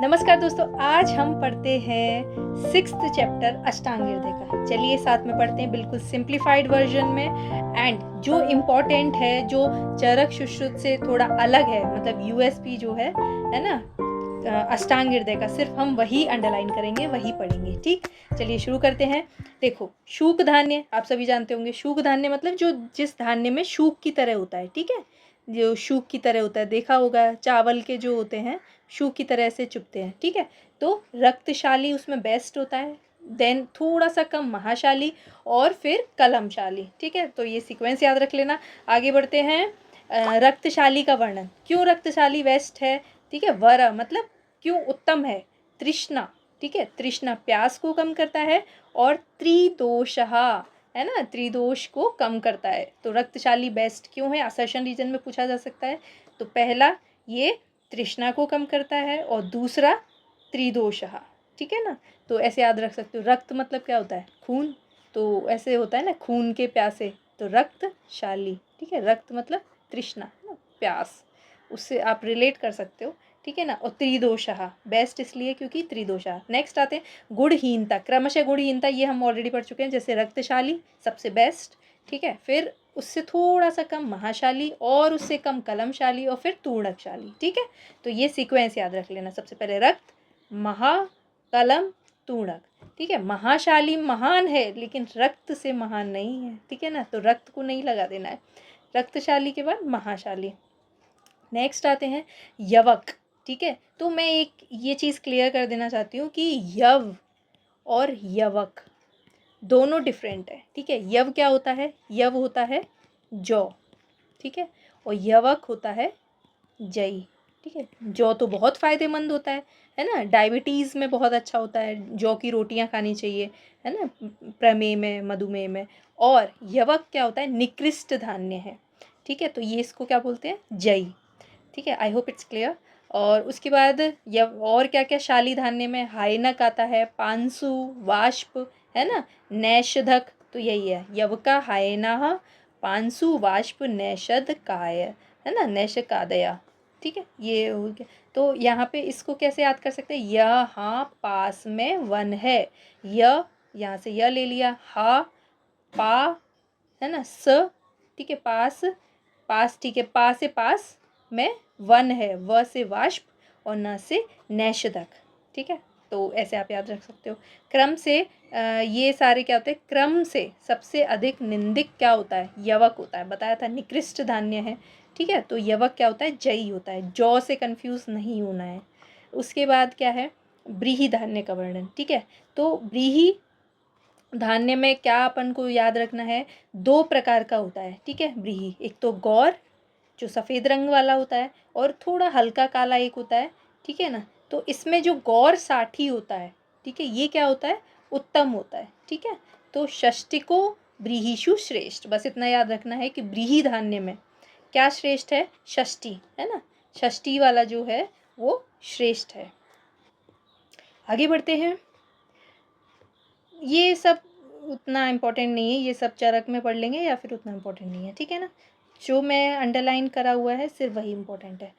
नमस्कार दोस्तों, आज हम पढ़ते हैं 6th चैप्टर अष्टांग हृदय का। चलिए साथ में पढ़ते हैं बिल्कुल सिंप्लीफाइड वर्जन में। एंड जो इम्पोर्टेंट है, जो चरक सुश्रुत से थोड़ा अलग है, मतलब यूएसपी जो है ना, अष्टांग हृदय का, सिर्फ हम वही अंडरलाइन करेंगे, वही पढ़ेंगे। ठीक, चलिए शुरू करते हैं। देखो, शूक धान्य आप सभी जानते होंगे। शूक धान्य मतलब जो जिस धान्य में शूक की तरह होता है, ठीक है, जो शूक की तरह होता है, देखा होगा चावल के जो होते हैं शूक की तरह से चुभते हैं, ठीक है। तो रक्तशाली उसमें बेस्ट होता है, देन थोड़ा सा कम महाशाली, और फिर कलमशाली, ठीक है। तो ये सीक्वेंस याद रख लेना। आगे बढ़ते हैं। रक्तशाली का वर्णन, क्यों रक्तशाली बेस्ट है, ठीक है। वर मतलब क्यों उत्तम है। तृष्णा, ठीक है, तृष्णा प्यास को कम करता है। और त्रिदोषहा, है ना, त्रिदोष को कम करता है। तो रक्तशाली बेस्ट क्यों है, असर्शन रीजन में पूछा जा सकता है। तो पहला ये तृष्णा को कम करता है, और दूसरा त्रिदोषहा, ठीक है ना। तो ऐसे याद रख सकते हो। रक्त मतलब क्या होता है, खून। तो ऐसे होता है ना, खून के प्यासे, तो रक्तशाली, ठीक है। रक्त मतलब तृष्णा, है ना, प्यास, उससे आप रिलेट कर सकते हो, ठीक है ना। और त्रिदोषहा बेस्ट इसलिए क्योंकि त्रिदोषा। नेक्स्ट आते हैं गुणहीनता, क्रमशः गुणहीनता, ये हम ऑलरेडी पढ़ चुके हैं। जैसे रक्तशाली सबसे बेस्ट, ठीक है, फिर उससे थोड़ा सा कम महाशाली, और उससे कम कलमशाली, और फिर तूणकशाली, ठीक है। तो ये सीक्वेंस याद रख लेना। सबसे पहले रक्त, महा, कलम, तूणक, ठीक है। महाशाली महान है, लेकिन रक्त से महान नहीं है, ठीक है ना। तो रक्त को नहीं लगा देना है। रक्तशाली के बाद महाशाली। नेक्स्ट आते हैं यवक, ठीक है। तो मैं एक ये चीज़ क्लियर कर देना चाहती हूँ कि यव और यवक दोनों डिफरेंट है, ठीक है। यव क्या होता है, यव होता है जौ, ठीक है, और यवक होता है जई, ठीक है। जौ तो बहुत फ़ायदेमंद होता है ना, डायबिटीज़ में बहुत अच्छा होता है, जौ की रोटियां खानी चाहिए, है ना, प्रमेह में, मधुमेह में। और यवक क्या होता है, निकृष्ट धान्य है, ठीक है। तो ये इसको क्या बोलते हैं, जई, ठीक है। I hope it's clear. और उसके बाद यव और क्या क्या शाली धान्य में हाइनक आता है, पांसु, वाष्प, है ना, नैषधक। तो यही है यवका, हायना, पांसु, वाष्प, नैषध काय, है ना, नैशकादया, ठीक है। ये हो गया। तो यहाँ पे इसको कैसे याद कर सकते हैं, यहाँ पास में वन है, यहाँ से य ले लिया, हा, पा, है ना, स, ठीक है, पास, पास, ठीक है, पा से पास में वन है, व से वाष्प, और न से नैषधक, ठीक है। तो ऐसे आप याद रख सकते हो। क्रम से ये सारे क्या होते हैं, क्रम से सबसे अधिक निंदिक क्या होता है, यवक होता है। बताया था निकृष्ट धान्य है, ठीक है। तो यवक क्या होता है, जई होता है। जौ से कंफ्यूज नहीं होना है। उसके बाद क्या है, व्रीहि धान्य का वर्णन, ठीक है। तो व्रीहि धान्य में क्या अपन को याद रखना है, दो प्रकार का होता है, ठीक है, व्रीहि। एक तो गौर जो सफ़ेद रंग वाला होता है, और थोड़ा हल्का काला एक होता है, ठीक है ना। तो इसमें जो गौर साठी होता है, ठीक है, ये क्या होता है, उत्तम होता है, ठीक है। तो षष्टिको व्रीहिषु श्रेष्ठ, बस इतना याद रखना है कि व्रीहि धान्य में क्या श्रेष्ठ है, षष्टि, है ना, षष्टि वाला जो है वो श्रेष्ठ है। आगे बढ़ते हैं। ये सब उतना इम्पोर्टेंट नहीं है, ये सब चरक में पढ़ लेंगे, या फिर उतना इम्पोर्टेंट नहीं है, ठीक है ना। जो मैं अंडरलाइन करा हुआ है सिर्फ वही इम्पोर्टेंट है।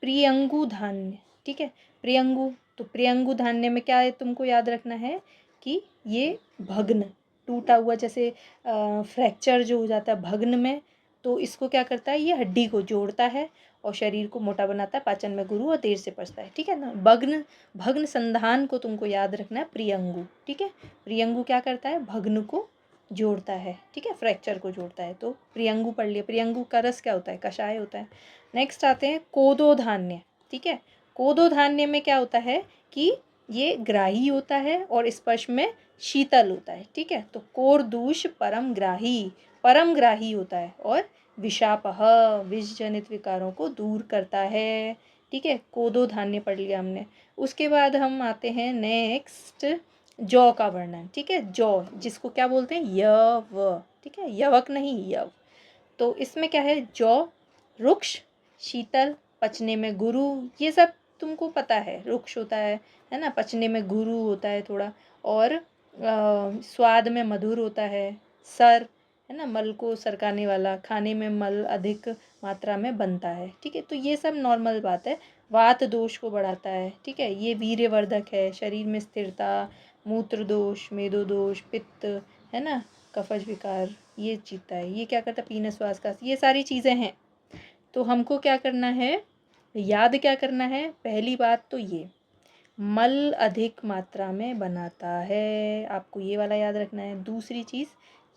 प्रियंगु धान्य, ठीक है। प्रियंगु, तो प्रियंगु धान्य में क्या है, तुमको याद रखना है कि ये भग्न, टूटा हुआ, जैसे फ्रैक्चर जो हो जाता है भग्न में, तो इसको क्या करता है, ये हड्डी को जोड़ता है और शरीर को मोटा बनाता है, पाचन में गुरु, और देर से पचता है, ठीक है ना। भग्न, भग्न संधान को तुमको याद रखना है, प्रियंगु, ठीक है। प्रियंगु क्या करता है, भग्न को जोड़ता है, ठीक है, फ्रैक्चर को जोड़ता है। तो प्रियंगु पढ़ लिया। प्रियंगु का रस क्या होता है, कषाय होता है। नेक्स्ट आते हैं कोदो धान्य, ठीक है। कोदो धान्य में क्या होता है कि ये ग्राही होता है और स्पर्श में शीतल होता है, ठीक है। तो कोरदूष परम ग्राही होता है, और विषापह, विष जनित विकारों को दूर करता है, ठीक है। कोदो धान्य पढ़ लिया हमने। उसके बाद हम आते हैं नेक्स्ट जौ का वर्णन, ठीक है। जौ जिसको क्या बोलते हैं, यव, ठीक है, यवक नहीं, यव। तो इसमें क्या है, जौ रुक्ष, शीतल, पचने में गुरु, ये सब तुमको पता है। रुक्ष होता है ना, पचने में गुरु होता है थोड़ा, और स्वाद में मधुर होता है। सर, है ना, मल को सरकाने वाला, खाने में मल अधिक मात्रा में बनता है, ठीक है। तो ये सब नॉर्मल बात है। वात दोष को बढ़ाता है, ठीक है। ये वीर्यवर्धक है, शरीर में स्थिरता, मूत्र दोष, मेदो दोष, पित्त, है ना, कफज विकार ये जीतता है। ये क्या करता है, पीनस श्वास का, ये सारी चीज़ें हैं। तो हमको क्या करना है, याद क्या करना है, पहली बात तो ये मल अधिक मात्रा में बनाता है, आपको ये वाला याद रखना है। दूसरी चीज़,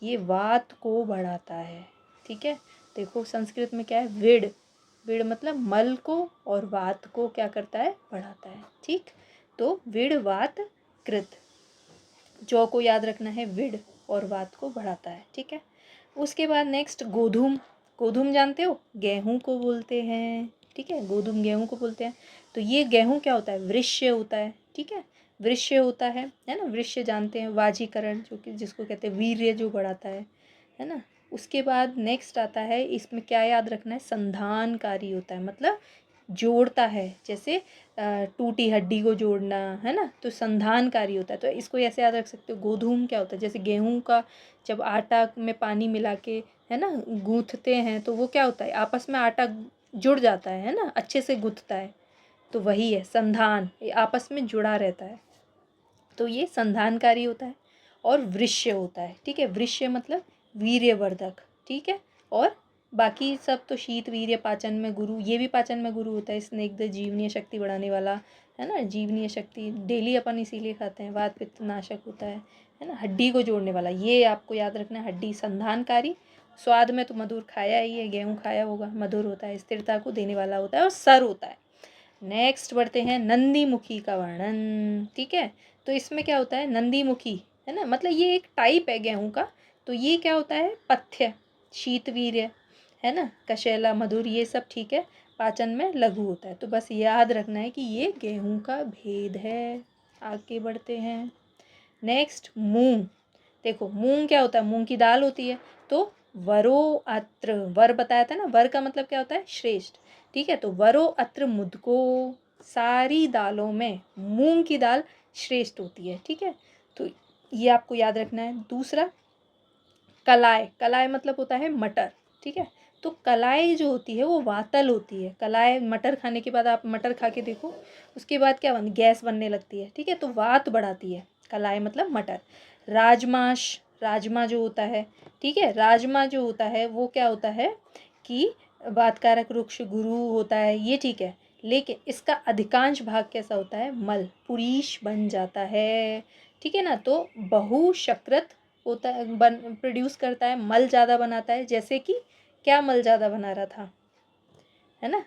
ये वात को बढ़ाता है, ठीक है। देखो संस्कृत में क्या है, विड़, विड़ मतलब मल को और वात को क्या करता है, बढ़ाता है, ठीक। तो विड़ वात कृत, जौ को याद रखना है, विड़ और वात को बढ़ाता है, ठीक है। उसके बाद नेक्स्ट गोधूम, गोधूम जानते हो, गेहूं को बोलते हैं, ठीक है, गोधूम गेहूं को बोलते हैं। तो ये गेहूं क्या होता है, वृष्य होता है, ठीक है, वृष्य होता है ना, वृष्य जानते हैं, वाजीकरण जो कि जिसको कहते हैं वीर्य जो बढ़ाता है ना। उसके बाद नेक्स्ट आता है, इसमें क्या याद रखना है, संधानकारी होता है, मतलब जोड़ता है, जैसे टूटी हड्डी को जोड़ना, है ना, तो संधानकारी होता है। तो इसको ऐसे याद रख सकते हो। गोधूम क्या होता है, जैसे गेहूं का जब आटा में पानी मिला के, है ना, गूंथते हैं तो वो क्या होता है, आपस में आटा जुड़ जाता है ना, अच्छे से गूंथता है। तो वही है संधान, ये आपस में जुड़ा रहता है, तो ये संधानकारी होता है। और वृष्य होता है, ठीक है, वृष्य मतलब वीर्यवर्धक, ठीक है। और बाकी सब तो शीत वीर्य पाचन में गुरु, ये भी पाचन में गुरु होता है, स्निग्ध जीवनीय शक्ति बढ़ाने वाला, है ना, जीवनीय शक्ति डेली अपन इसीलिए खाते हैं, वात पित्त नाशक होता है ना, हड्डी को जोड़ने वाला, ये आपको याद रखना है, हड्डी संधानकारी। स्वाद में तो मधुर खाया ही है, गेहूँ खाया होगा, मधुर होता है, स्थिरता को देने वाला होता है और सर होता है। नेक्स्ट बढ़ते हैं नंदी मुखी का वर्णन, ठीक है। तो इसमें क्या होता है, नंदी मुखी, है ना, मतलब ये एक टाइप है गेहूं का। तो ये क्या होता है, पथ्य, शीतवीर्य, है ना, कशैला, मधुर, ये सब ठीक है, पाचन में लघु होता है। तो बस याद रखना है कि ये गेहूं का भेद है। आगे बढ़ते हैं। नेक्स्ट मूंग, देखो मूंग क्या होता है, मूंग की दाल होती है। तो वरो अत्र, वर बताया था ना, वर का मतलब क्या होता है, श्रेष्ठ, ठीक है। तो वरो अत्र मुदको, सारी दालों में मूंग की दाल श्रेष्ठ होती है, ठीक है। तो ये आपको याद रखना है। दूसरा कलाय, कलाय मतलब होता है मटर, ठीक है। तो कलाई जो होती है वो वातल होती है। कलाई, मटर खाने के बाद आप मटर खा के देखो, उसके बाद क्या गैस बनने लगती है, ठीक है, तो वात बढ़ाती है, कलाई मतलब मटर। राजमाश, राजमा जो होता है, ठीक है, राजमा जो होता है वो क्या होता है कि वातकारक वृक्ष गुरु होता है, ये ठीक है। लेकिन इसका अधिकांश भाग कैसा होता है, मल, पुरीश बन जाता है, ठीक है ना। तो बहुशकृत होता है, बन प्रोड्यूस करता है, मल ज़्यादा बनाता है। जैसे कि क्या मल ज़्यादा बना रहा था, है ना,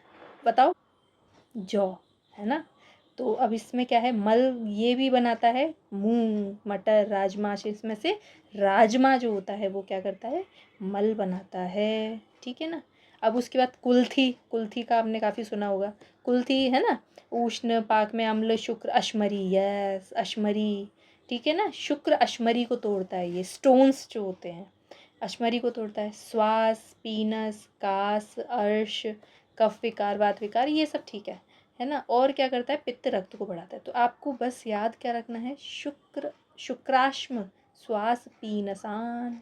बताओ, जौ, है ना। तो अब इसमें क्या है, मल ये भी बनाता है, मूंग, मटर, राजमा, इसमें से राजमा जो होता है वो क्या करता है, मल बनाता है, ठीक है ना। अब उसके बाद कुल्थी, कुल्थी का आपने काफ़ी सुना होगा, कुल्थी, है ना, उष्ण पाक में अम्ल शुक्र अश्मरी, यस अश्मरी, ठीक है ना, शुक्र अश्मरी को तोड़ता है, ये स्टोन्स जो होते हैं अश्मरी को तोड़ता है। श्वास, पीनस, कास, अर्श, कफ विकार, वात विकार, ये सब ठीक है ना। और क्या करता है, पित्त रक्त को बढ़ाता है। तो आपको बस याद क्या रखना है, शुक्र, शुक्राश्म, श्वास, पीनसान,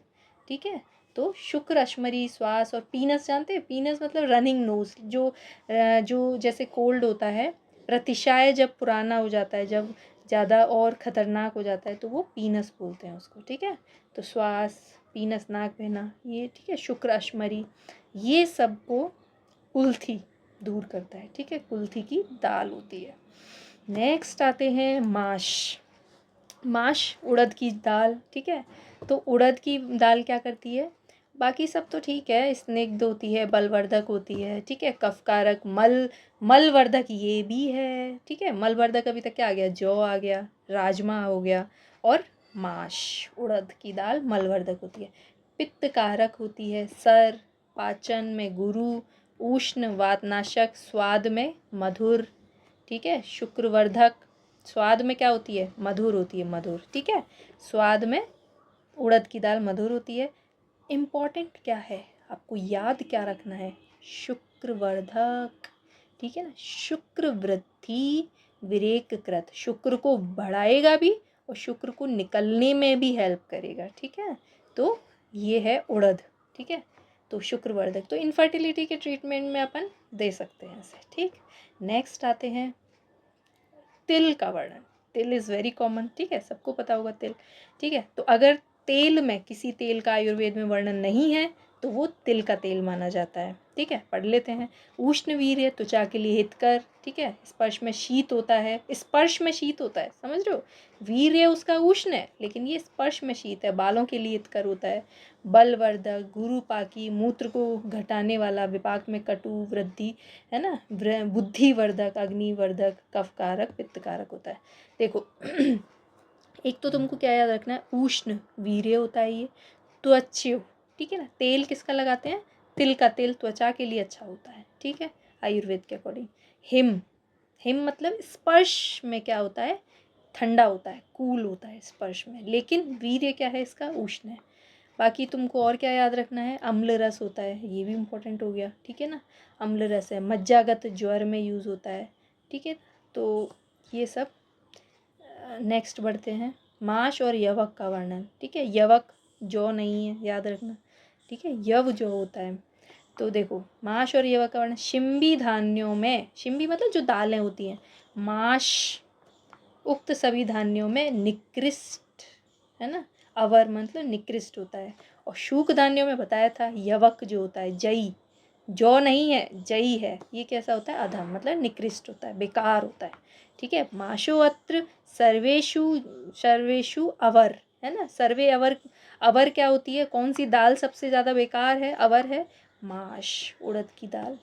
ठीक है। तो शुक्र, अश्मरी, श्वास और पीनस जानते हैं, पीनस मतलब रनिंग नोज, जो जैसे कोल्ड होता है, प्रतिशाय जब पुराना हो जाता है, जब ज़्यादा और ख़तरनाक हो जाता है, तो वो पीनस बोलते हैं उसको, ठीक है। तो श्वास, पीनस, नाक बहना, ये ठीक है, शुक्र अश्मरी, ये सब को कुल्थी दूर करता है, ठीक है, कुल्थी की दाल होती है। नेक्स्ट आते हैं माश, माश उड़द की दाल, ठीक है। तो उड़द की दाल क्या करती है, बाकी सब तो ठीक है, स्निग्ध होती है, बलवर्धक होती है, ठीक है, कफकारक, मलवर्धक ये भी है, ठीक है। मलवर्धक अभी तक क्या आ गया, जौ आ गया, राजमा हो गया, और माश उड़द की दाल मलवर्धक होती है। पित्तकारक होती है, सर, पाचन में गुरु, उष्ण, वातनाशक, स्वाद में मधुर, ठीक है, शुक्रवर्धक, स्वाद में क्या होती है, मधुर होती है, मधुर, ठीक है। स्वाद में उड़द की दाल मधुर होती है। इम्पॉर्टेंट क्या है, आपको याद क्या रखना है, शुक्रवर्धक, ठीक है ना, शुक्र वृद्धि विरेककृत, शुक्र को बढ़ाएगा भी और शुक्र को निकलने में भी हेल्प करेगा, ठीक है। तो ये है उड़द, ठीक है। तो शुक्रवर्धक, तो इनफर्टिलिटी के ट्रीटमेंट में अपन दे सकते हैं इसे, ठीक। नेक्स्ट आते हैं तिल का वर्णन। तिल इज़ वेरी कॉमन, ठीक है, सबको पता होगा तिल, ठीक है। तो अगर तेल में किसी तेल का आयुर्वेद में वर्णन नहीं है तो वो तिल का तेल माना जाता है, ठीक है। पढ़ लेते हैं। उष्ण वीर्य, त्वचा के लिए हितकर, ठीक है। स्पर्श में शीत होता है, स्पर्श में शीत होता है, समझ रहे हो। वीर्य उसका उष्ण है लेकिन ये स्पर्श में शीत है, बालों के लिए हितकर होता है। बलवर्धक, गुरुपाकी, मूत्र को घटाने वाला, विपाक में कटु, वृद्धि, है ना, बुद्धिवर्धक, अग्निवर्धक, कफकारक, पित्तकारक होता है। देखो एक तो तुमको क्या याद रखना है, उष्ण वीर्य होता है ये, त्वच्यो, ठीक है ना। तेल किसका लगाते हैं, तिल का तेल त्वचा के लिए अच्छा होता है, ठीक है, आयुर्वेद के अकॉर्डिंग। हिम, हिम मतलब स्पर्श में क्या होता है, ठंडा होता है, कूल होता है स्पर्श में, लेकिन वीर्य क्या है इसका, उष्ण है। बाकी तुमको और क्या याद रखना है, अम्ल रस होता है, ये भी इम्पोर्टेंट हो गया, ठीक है ना। अम्ल रस है, मज्जागत ज्वर में यूज़ होता है, ठीक है। तो ये सब। नेक्स्ट बढ़ते हैं, माश और यवक का वर्णन, ठीक है। यवक जौ नहीं है, याद रखना, ठीक है, यव जो होता है। तो देखो माश और यवक का वर्णन, शिम्बी धान्यों में, शिम्बी मतलब जो दालें होती हैं, माश उक्त सभी धान्यों में निकृष्ट, है ना, अवर मतलब निकृष्ट होता है। और शूक धान्यों में बताया था यवक जो होता है, जई, जौ नहीं है, जई है, ये कैसा होता है, अधम मतलब निकृष्ट होता है, बेकार होता है, ठीक है। माशो अत्र सर्वेशु, सर्वेशु अवर, है ना, सर्वे अवर, अवर क्या होती है, कौन सी दाल सबसे ज़्यादा बेकार है, अवर है माश, उड़द की दाल,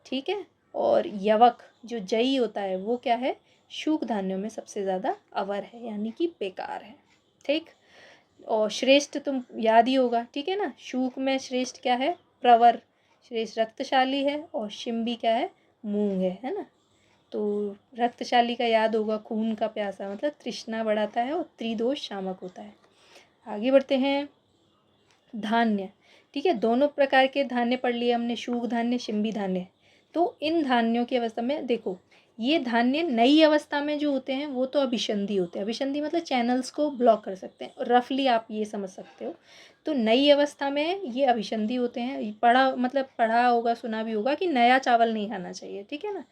ठीक है। और यवक जो जई होता है वो क्या है, शूक धान्यों में सबसे ज़्यादा अवर है, यानी कि बेकार है, ठीक। और श्रेष्ठ तुम याद ही होगा, ठीक है ना, शूक में श्रेष्ठ क्या है, प्रवर, श्रेष्ठ रक्तशाली है, और शिम्बी क्या है, मूंग है ना। तो रक्तशाली का याद होगा, खून का प्यासा मतलब तृष्णा बढ़ाता है, और त्रिदोष शामक होता है। आगे बढ़ते हैं, धान्य, ठीक है, दोनों प्रकार के धान्य पढ़ लिए हमने, शूक धान्य, शिम्बी धान्य। तो इन धान्यों की अवस्था में देखो, ये धान्य नई अवस्था में जो होते हैं वो तो अभिसंधि होते हैं, अभिसंधि मतलब चैनल्स को ब्लॉक कर सकते हैं, रफली आप ये समझ सकते हो। तो नई अवस्था में ये अभिसंधि होते हैं, पढ़ा मतलब पढ़ा होगा, सुना भी होगा कि नया चावल नहीं खाना चाहिए, ठीक है ना।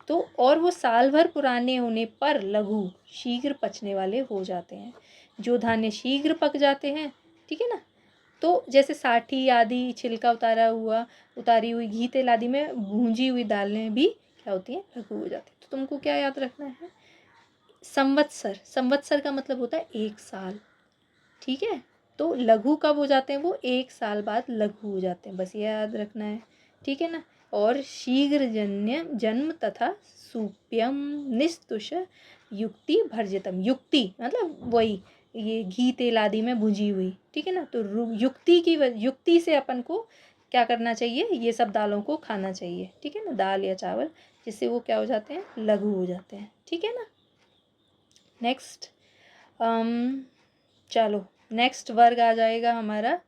तो और वो साल भर पुराने होने पर लघु, शीघ्र पचने वाले हो जाते हैं। जो धान्य शीघ्र पक जाते हैं, ठीक है ना, तो जैसे साठी आदि, छिलका उतारी हुई घी तेल आदि में भूंजी हुई दालें भी क्या होती हैं, लघु हो जाती है। तो तुमको क्या याद रखना है, संवत्सर, संवत्सर का मतलब होता है 1 साल, ठीक है। तो लघु कब हो जाते हैं, वो 1 साल बाद लघु हो जाते हैं, बस ये याद रखना है, ठीक है ना। और शीघ्र जन्य जन्म तथा सुप्यम निस्तुष युक्ति भर्जितम, युक्ति मतलब वही ये घी तेल आदि में भुजी हुई, ठीक है ना। तो युक्ति से अपन को क्या करना चाहिए, ये सब दालों को खाना चाहिए, ठीक है ना, दाल या चावल, जिससे वो क्या हो जाते हैं, लघु हो जाते हैं, ठीक है ना। नेक्स्ट चलो नेक्स्ट वर्ग आ जाएगा हमारा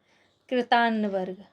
कृतान्न वर्ग।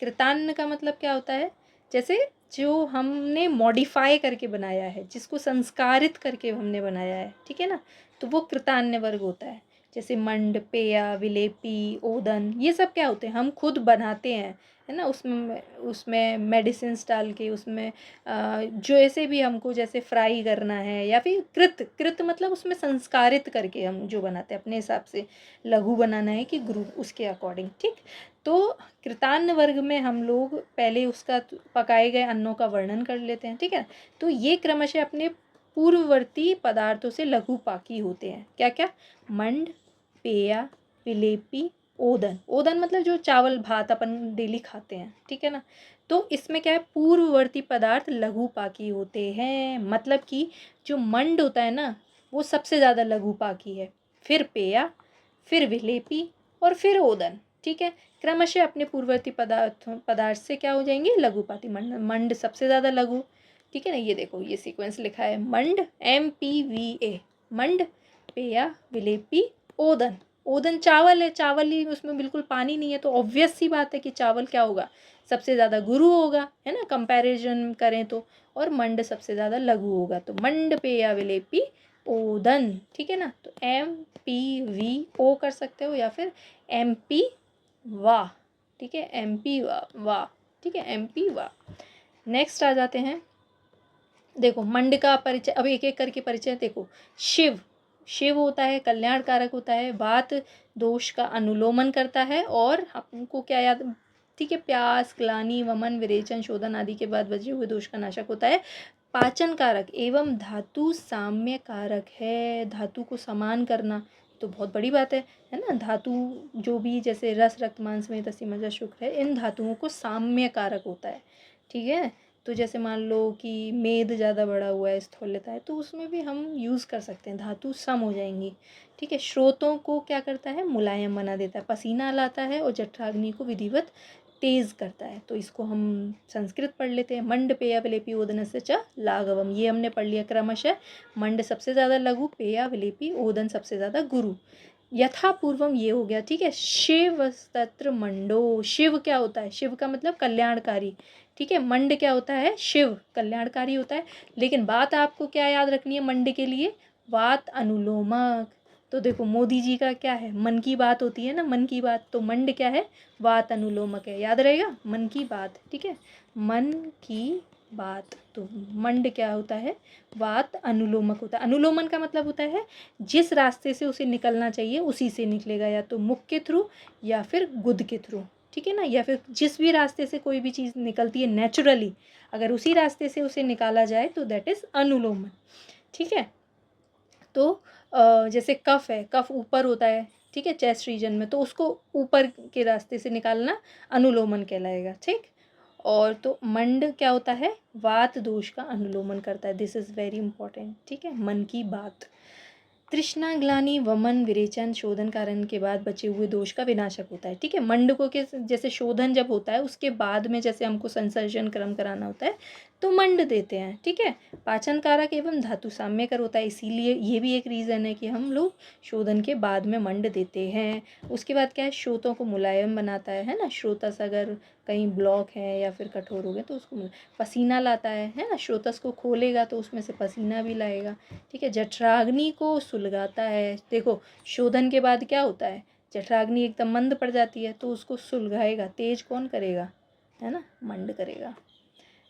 कृतान्न का मतलब क्या होता है, जैसे जो हमने मॉडिफाई करके बनाया है, जिसको संस्कारित करके हमने बनाया है, ठीक है ना, तो वो कृतान्न वर्ग होता है। जैसे मंड, पेया, विलेपी, ओदन, ये सब क्या होते हैं, हम खुद बनाते हैं, है ना, उसमें उसमें मेडिसिन्स डाल के, उसमें जो ऐसे भी हमको जैसे फ्राई करना है, या फिर कृत, कृत मतलब उसमें संस्कारित करके हम जो बनाते हैं अपने हिसाब से, लघु बनाना है कि गुरु, उसके अकॉर्डिंग, ठीक। तो कृतान्न वर्ग में हम लोग पहले उसका पकाए गए अन्नों का वर्णन कर लेते हैं, ठीक है। तो ये क्रमशः अपने पूर्ववर्ती पदार्थों से लघु पाकी होते हैं, क्या क्या, मंड, पेया, विलेपी, ओदन, ओदन मतलब जो चावल भात अपन डेली खाते हैं, ठीक है ना। तो इसमें क्या है, पूर्ववर्ती पदार्थ लघु पाकी होते हैं, मतलब कि जो मंड होता है ना, वो सबसे ज़्यादा लघु पाकी है, फिर पेया, फिर विलेपी, और फिर ओदन, ठीक है। क्रमशः अपने पूर्ववर्ती पदार्थ से क्या हो जाएंगे, लघुपाती। मंड, मंड सबसे ज़्यादा लघु, ठीक है ना। ये देखो ये सीक्वेंस लिखा है, मंड MPVA, मंड, पेया, विलेपी, ओदन। ओदन चावल है, चावल ही, उसमें बिल्कुल पानी नहीं है, तो ऑब्वियस सी बात है कि चावल क्या होगा, सबसे ज़्यादा गुरु होगा, है ना, कंपैरिजन करें तो। और मंड सबसे ज़्यादा लघु होगा, तो मंड, पेया, विलेपी, ओदन, ठीक है ना। तो MPVO कर सकते हो, या फिर MP वाह, ठीक है, MP वाह, ठीक है, MP वाह। नेक्स्ट आ जाते हैं देखो मंड का परिचय अब एक एक करके परिचय देखो। शिव, शिव होता है कल्याण कारक होता है, वात दोष का अनुलोमन करता है, और हमको क्या याद, ठीक है, प्यास ग्लानि वमन विरेचन शोधन आदि के बाद बचे हुए दोष का नाशक होता है। पाचन कारक एवं धातु साम्य कारक है, धातु को समान करना तो बहुत बड़ी बात है ना। धातु जो भी जैसे रस रक्त मांस में तसी मज्जा शुक्र है, इन धातुओं को साम्य कारक होता है, ठीक है। तो जैसे मान लो कि मेद ज़्यादा बढ़ा हुआ है स्थूलता है, तो उसमें भी हम यूज़ कर सकते हैं, धातु सम हो जाएंगी, ठीक है। स्रोतों को क्या करता है, मुलायम बना देता है, पसीना लाता है, और जठराग्नि को विधिवत तेज करता है। तो इसको हम संस्कृत पढ़ लेते हैं। मंड पेया विलेपी ओदन से च लाघवम, ये हमने पढ़ लिया क्रमशः। मंड सबसे ज़्यादा लघु, पेया विलेपी ओदन सबसे ज़्यादा गुरु, यथा पूर्वम ये हो गया, ठीक है। शिव तत्र मंडो, शिव क्या होता है, शिव का मतलब कल्याणकारी, ठीक है। मंड क्या होता है, शिव कल्याणकारी होता है। लेकिन बात आपको क्या याद रखनी है मंड के लिए, वात अनुलोमक। तो देखो मोदी जी का क्या है, मन की बात होती है ना, मन की बात, तो मंड क्या है, वात अनुलोमक है, याद रहेगा, मन की बात, ठीक है, मन की बात। तो मंड क्या होता है, वात अनुलोमक होता है। अनुलोमन का मतलब होता है जिस रास्ते से उसे निकलना चाहिए उसी से निकलेगा, या तो मुख के थ्रू या फिर गुद के थ्रू, ठीक है ना, या फिर जिस भी रास्ते से कोई भी चीज़ निकलती है नेचुरली, अगर उसी रास्ते से उसे निकाला जाए तो दैट इज़ अनुलोमन, ठीक है। तो जैसे कफ है, कफ ऊपर होता है, ठीक है, चेस्ट रीजन में, तो उसको ऊपर के रास्ते से निकालना अनुलोमन कहलाएगा, ठीक। और तो मंड क्या होता है, वात दोष का अनुलोमन करता है, दिस इज़ वेरी इंपॉर्टेंट, ठीक है, मन की बात। तृष्णा ग्लानि वमन विरेचन शोधन कारण के बाद बचे हुए दोष का विनाशक होता है, ठीक है। मंड को के जैसे शोधन जब होता है उसके बाद में जैसे हमको संसर्जन क्रम कराना होता है तो मंड देते हैं, ठीक है। पाचन कारक एवं धातु साम्यकर होता है, इसीलिए ये भी एक रीज़न है कि हम लोग शोधन के बाद में मंड देते हैं। उसके बाद क्या है, श्रोतों को मुलायम बनाता है ना, श्रोतस अगर कहीं ब्लॉक है या फिर कठोर हो गए तो उसको पसीना लाता है ना, श्रोतस को खोलेगा तो उसमें से पसीना भी लाएगा, ठीक है। जठराग्नि को सुलगाता है, देखो शोधन के बाद क्या होता है, जठराग्नि एकदम मंद पड़ जाती है, तो उसको सुलगाएगा, तेज कौन करेगा, है ना, मंड करेगा।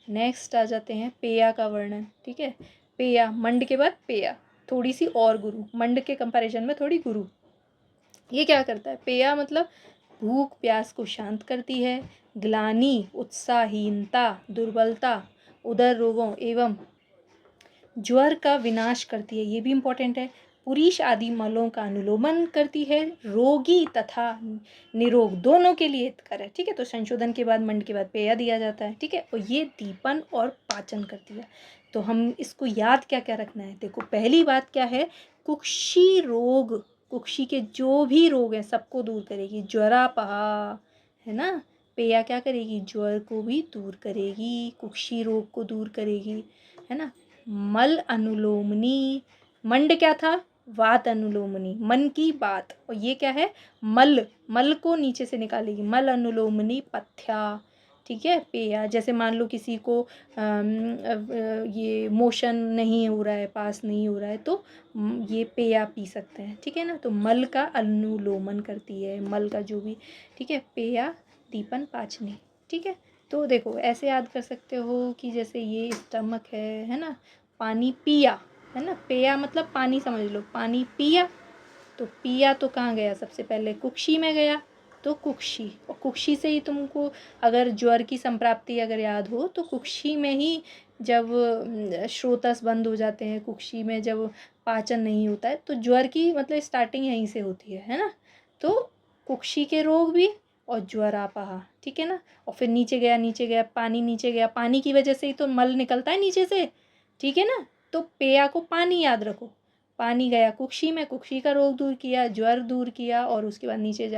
नेक्स्ट आ जाते हैं पेया का वर्णन, ठीक है। पेया, मंड के बाद पेया, थोड़ी सी और गुरु, मंड के कंपैरिजन में थोड़ी गुरु। ये क्या करता है, पेया मतलब भूख प्यास को शांत करती है, ग्लानि उत्साहहीनता दुर्बलता उदर रोगों एवं ज्वर का विनाश करती है, ये भी इम्पोर्टेंट है। पुरीश आदि मलों का अनुलोमन करती है, रोगी तथा निरोग दोनों के लिए हितकर है, ठीक है। तो संशोधन के बाद मंड के बाद पेया दिया जाता है, ठीक है, और ये दीपन और पाचन करती है। तो हम इसको याद क्या क्या रखना है, देखो पहली बात क्या है, कुक्षी रोग, कुक्षी के जो भी रोग हैं सबको दूर करेगी, ज्वरापहा, है ना। पेया क्या करेगी, ज्वर को भी दूर करेगी, कुक्षी रोग को दूर करेगी, है ना। मल अनुलोमनी, मंड क्या था, वात अनुलोमनी, मन की बात, और ये क्या है, मल, मल को नीचे से निकालेगी, मल अनुलोमनी पथ्या, ठीक है। पेया, जैसे मान लो किसी को ये मोशन नहीं हो रहा है, पास नहीं हो रहा है, तो ये पेया पी सकते हैं, ठीक है ना। तो मल का अनुलोमन करती है, मल का जो भी, ठीक है, पेया दीपन पाचनी, ठीक है। तो देखो ऐसे याद कर सकते हो कि जैसे ये स्टमक है ना, पानी पिया, है ना, पेया मतलब पानी समझ लो, पानी पिया, तो पिया तो कहाँ गया, सबसे पहले कुक्षी में गया, तो कुक्षी, और कुक्षी से ही तुमको अगर ज्वर की संप्राप्ति अगर याद हो तो कुक्षी में ही जब श्रोतस बंद हो जाते हैं, कुक्षी में जब पाचन नहीं होता है, तो ज्वर की मतलब स्टार्टिंग यहीं से होती है ना। तो कुक्षी के रोग भी और ज्वरापहा, ठीक है ना। और फिर नीचे गया, नीचे गया, पानी नीचे गया, पानी की वजह से ही तो मल निकलता है नीचे से, ठीक है ना। तो पेया को पानी याद रखो, पानी गया कुक्षी में, कुक्षी का रोग दूर किया, ज्वर दूर किया, और उसके बाद नीचे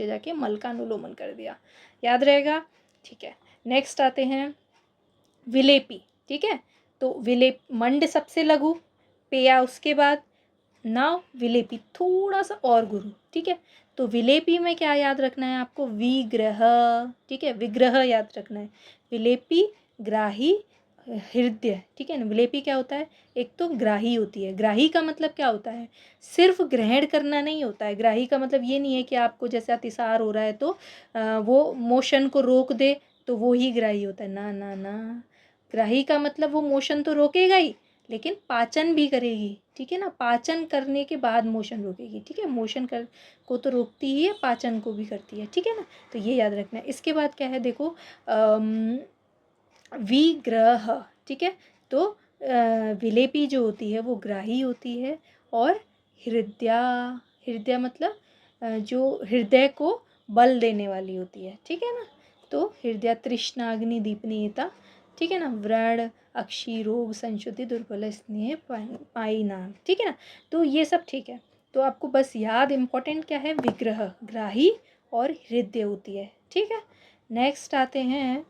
जाके मल का अनुलोमन कर दिया, याद रहेगा, ठीक है। नेक्स्ट आते हैं विलेपी, ठीक है। तो विलेप, मंड सबसे लघु, पेया उसके बाद, नाव विलेपी थोड़ा सा और गुरु, ठीक है। तो विलेपी में क्या याद रखना है आपको, विग्रह, ठीक है, विग्रह याद रखना है, विलेपी ग्राही हृदय, ठीक है ना। विलेपी क्या होता है, एक तो ग्राही होती है, ग्राही का मतलब क्या होता है, सिर्फ ग्रहण करना नहीं होता है, ग्राही का मतलब ये नहीं है कि आपको जैसे अतिसार हो रहा है तो वो मोशन को रोक दे तो वो ही ग्राही होता है, ना ना ना, ग्राही का मतलब वो मोशन तो रोकेगा ही, लेकिन पाचन भी करेगी, ठीक है ना। पाचन करने के बाद मोशन रोकेगी, ठीक है। मोशन कर को तो रोकती ही है, पाचन को भी करती है, ठीक है ना। तो ये याद रखना है। इसके बाद क्या है देखो, विग्रह, ठीक है। तो विलेपी जो होती है वो ग्राही होती है, और हृदया, हृदय मतलब जो हृदय को बल देने वाली होती है, ठीक है ना। तो हृदय तृष्णाग्नि दीपनीयता, ठीक है ना। व्रण अक्षी रोग संशुद्धि दुर्बल स्नेह पाइना, ठीक है ना। तो ये सब ठीक है। तो आपको बस याद इम्पोर्टेंट क्या है, विग्रह ग्राही और हृदय होती है, ठीक है। नेक्स्ट आते हैं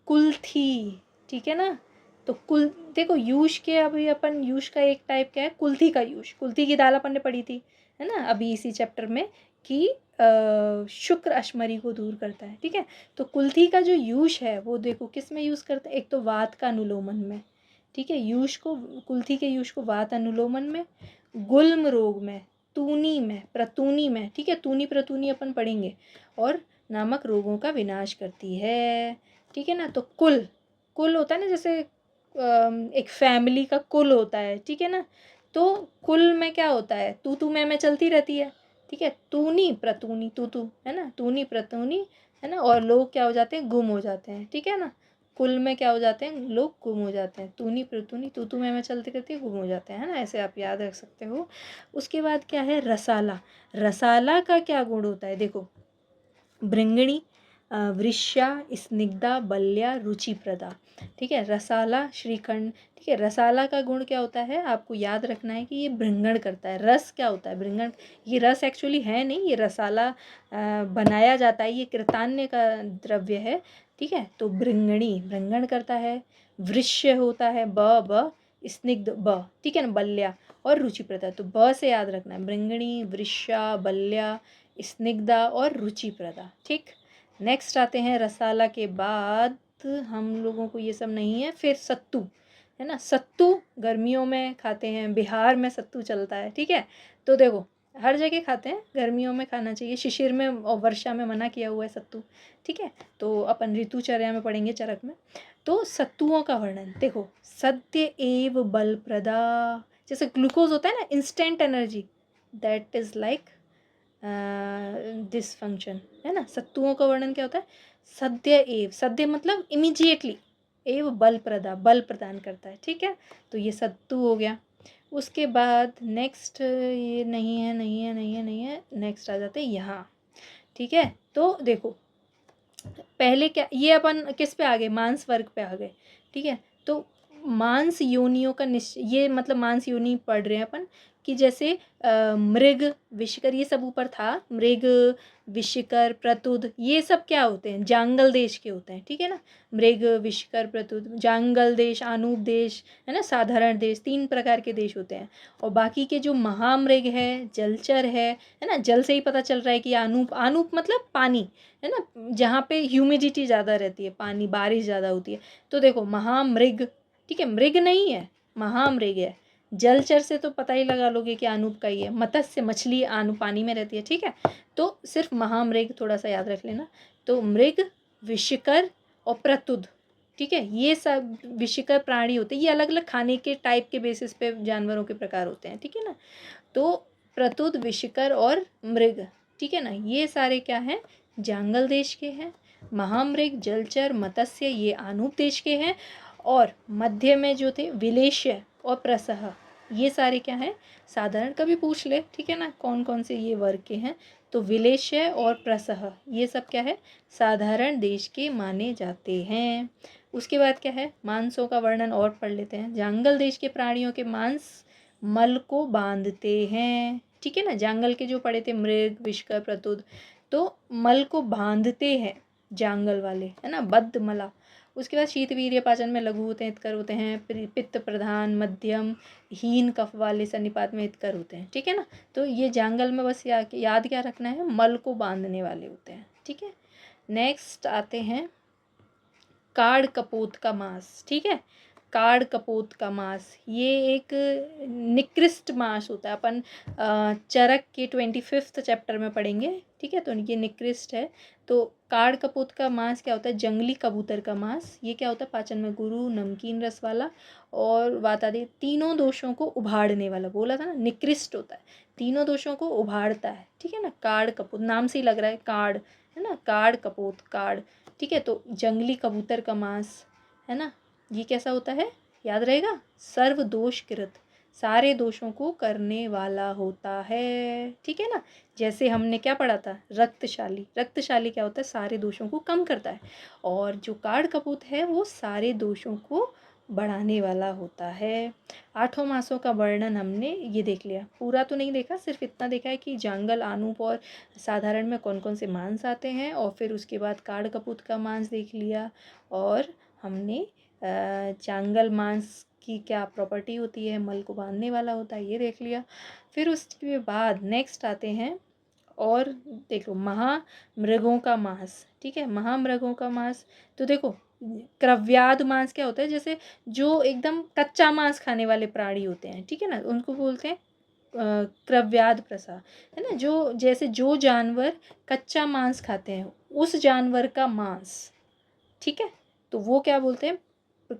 कुल्थी, ठीक है ना। तो कुल देखो यूश के, अभी अपन यूश का एक टाइप क्या है, कुल्थी का यूश। कुल्थी की दाल अपन ने पढ़ी थी, है ना, अभी इसी चैप्टर में, कि शुक्र अश्मरी को दूर करता है, ठीक है। तो कुल्थी का जो यूश है वो देखो किस में यूज़ करते हैं, एक तो वात का अनुलोमन में, ठीक है। यूश को, कुल्थी के यूश को वात अनुलोमन में, गुल्म रोग में, तूनी में, प्रतूनी में, ठीक है। तूनी प्रतूनी अपन पढ़ेंगे, और नामक रोगों का विनाश करती है, ठीक है ना। तो कुल, कुल होता है ना, जैसे एक फैमिली का कुल होता है, ठीक है ना। तो कुल में क्या होता है, तू मैं चलती रहती है, ठीक है। तूनी प्रतूनी, तू है ना, तूनी प्रतूनी, है ना। और लोग क्या हो जाते हैं, गुम हो जाते हैं, ठीक है ना। कुल में क्या हो जाते हैं, लोग गुम हो जाते हैं। तूनी प्रतूनी, तू मैं चलती रहती है, गुम हो जाते हैं, है ना। ऐसे आप याद रख सकते हो। उसके बाद क्या है, रसाला। रसाला का क्या गुण होता है देखो, भृंगिणी, वृष्या, स्निग्धा, बल्या, रुचिप्रदा, ठीक है। रसाला श्रीखंड, ठीक है। रसाला का गुण क्या होता है, आपको याद रखना है कि ये भृंगण करता है। रस क्या होता है, भृंगण। ये रस एक्चुअली है नहीं, ये रसाला बनाया जाता है, ये कृतान्य का द्रव्य है, ठीक है। तो भृंगणी भृंगण करता है, वृष्य होता है, ब स्निग्ध ब, ठीक है ना, बल्या, और रुचिप्रदा। तो ब से याद रखना है, भृंगणी, वृष्या, बल्या, स्निग्धा और रुचिप्रदा, ठीक। नेक्स्ट आते हैं रसाला के बाद, हम लोगों को ये सब नहीं है। फिर सत्तू, है ना। सत्तू गर्मियों में खाते हैं, बिहार में सत्तू चलता है, ठीक है। तो देखो हर जगह खाते हैं, गर्मियों में खाना चाहिए, शिशिर में और वर्षा में मना किया हुआ है सत्तू, ठीक है। तो अपन ऋतुचर्या में पढ़ेंगे, चरक में। तो सत्तुओं का वर्णन देखो, सत्य एव बलप्रदा, जैसे ग्लूकोज होता है ना, instant energy, that is like this function, है ना। सत्तुओं का वर्णन क्या होता है, सद्य एव, सद्य मतलब इमीजिएटली, एव बल प्रदान करता है, ठीक है। तो ये सत्तू हो गया। उसके बाद नेक्स्ट, ये नहीं है, नेक्स्ट आ जाते हैं यहाँ, ठीक है। तो देखो पहले क्या, ये अपन किस पे आ गए, मांस वर्ग पे आ गए, ठीक है। तो मांस योनियों का ये मतलब मांस योनि पढ़ रहे हैं अपन, कि जैसे मृग, विषकर, ये सब ऊपर था, मृग, विषकर, प्रतुद, ये सब क्या होते हैं, जांगल देश के होते हैं, ठीक है ना। मृग, विषकर, प्रतुद, जांगल देश, आनूप देश, है ना, साधारण देश, 3 प्रकार के देश होते हैं। और बाकी के जो महामृग है, जलचर है ना, जल से ही पता चल रहा है कि आनूप, आनूप मतलब पानी, है ना, जहाँ पे ह्यूमिडिटी ज़्यादा रहती है, पानी, बारिश ज़्यादा होती है। तो देखो महामृग, ठीक है, मृग नहीं है, महामृग है। जलचर से तो पता ही लगा लोगे कि आनूप का ही है। मत्स्य मछली आनूप पानी में रहती है, ठीक है। तो सिर्फ महामृग थोड़ा सा याद रख लेना। तो मृग, विषकर और प्रतुद, ठीक है, ये सब विषकर प्राणी होते हैं। ये अलग अलग खाने के टाइप के बेसिस पे जानवरों के प्रकार होते हैं, ठीक है ना। तो प्रतुद, विषकर और मृग, ठीक है ना, ये सारे क्या हैं, जांगल देश के हैं। महामृग, जलचर, मत्स्य ये आनूप देश के हैं। और मध्य में जो थे विलेश्य और प्रसह, ये सारे क्या हैं, साधारण, कभी पूछ ले, ठीक है ना, कौन कौन से ये वर्ग के हैं। तो विलेश्य और प्रसह ये सब क्या है, साधारण देश के माने जाते हैं। उसके बाद क्या है, मांसों का वर्णन और पढ़ लेते हैं। जांगल देश के प्राणियों के मांस मल को बांधते हैं, ठीक है ना। जांगल के जो पढ़े थे, मृग, विषकर, प्रतुद, तो मल को बांधते हैं जांगल वाले, है ना, बद्ध मला। उसके बाद शीत वीर्य पाचन में लघु होते हैं, हितकर होते हैं। पित्त प्रधान, मध्यम, हीन कफ वाले सन्निपात में हितकर होते हैं, ठीक है ना। तो ये जांगल में बस याद क्या रखना है, मल को बांधने वाले होते हैं, ठीक है। नेक्स्ट आते हैं काड़ कपोत का मांस, ठीक है। काड़ कपोत का मांस, ये एक निकृष्ट मांस होता है। अपन चरक के 25th चैप्टर में पढ़ेंगे, ठीक है। तो ये निकृष्ट है। तो काड़ कपोत का मांस क्या होता है? जंगली कबूतर का मांस। ये क्या होता है? पाचन में गुरु, नमकीन रस वाला और वातादि, तीनों दोषों को उभाड़ने वाला। बोला था ना, निकृष्ट होता है, तीनों दोषों को उभाड़ता है, ठीक है ना। काड़ कपोत, नाम से ही लग रहा है काड़, है ना, काड़ कपोत, काड़, ठीक है। तो जंगली कबूतर का मांस, है ना, ये कैसा होता है? याद रहेगा, सर्व दोष कृत, सारे दोषों को करने वाला होता है, ठीक है ना। जैसे हमने क्या पढ़ा था? रक्तशाली, रक्तशाली क्या होता है? सारे दोषों को कम करता है। और जो काड़ कपूत है वो सारे दोषों को बढ़ाने वाला होता है। 8 मासों का वर्णन हमने ये देख लिया, पूरा तो नहीं देखा, सिर्फ इतना देखा है कि जांगल, आनूप और साधारण में कौन कौन से मांस आते हैं। और फिर उसके बाद काड़ कपूत का मांस देख लिया, और हमने जांगल मांस की क्या प्रॉपर्टी होती है, मल को बांधने वाला होता है, ये देख लिया। फिर उसके बाद नेक्स्ट आते हैं, और देखो महामृगों का मांस, ठीक है, महामृगों का मांस। तो देखो क्रव्याद मांस क्या होता है? जैसे जो एकदम कच्चा मांस खाने वाले प्राणी होते हैं, ठीक है ना, उनको बोलते हैं क्रव्याद प्रसा, है ना। जो जैसे जो जानवर कच्चा मांस खाते हैं, उस जानवर का मांस, ठीक है, तो वो क्या बोलते हैं?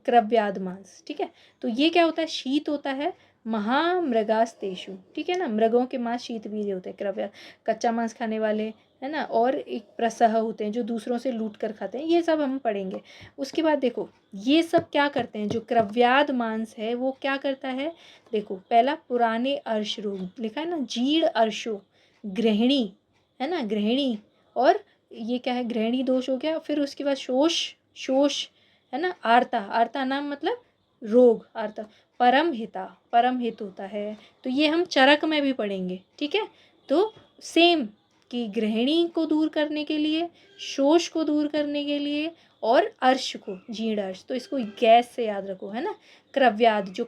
क्रव्याद मांस, ठीक है। तो ये क्या होता है? शीत होता है महामृगास्तेषु, ठीक है ना। मृगों के मांस शीत वीर्य होते हैं, क्रव्याद कच्चा मांस खाने वाले, है ना। और एक प्रसह होते हैं जो दूसरों से लूट कर खाते हैं, ये सब हम पढ़ेंगे। उसके बाद देखो ये सब क्या करते हैं? जो क्रव्याद मांस है वो क्या करता है? देखो पहला पुराने अर्श रोग लिखा है ना, जीर्ण अर्शो, गृहिणी, है ना, गृहिणी। और ये क्या है? गृहिणी दोष हो गया। फिर उसके बाद शोष, शोष, है ना, आर्ता, आर्ता नाम मतलब रोग, आर्ता, परम हिता, परम हित होता है। तो ये हम चरक में भी पढ़ेंगे, ठीक है। तो सेम कि गृहिणी को दूर करने के लिए, शोष को दूर करने के लिए, और अर्श को, जीर्ण अर्श, तो इसको गैस से याद रखो, है ना। क्रव्याद जो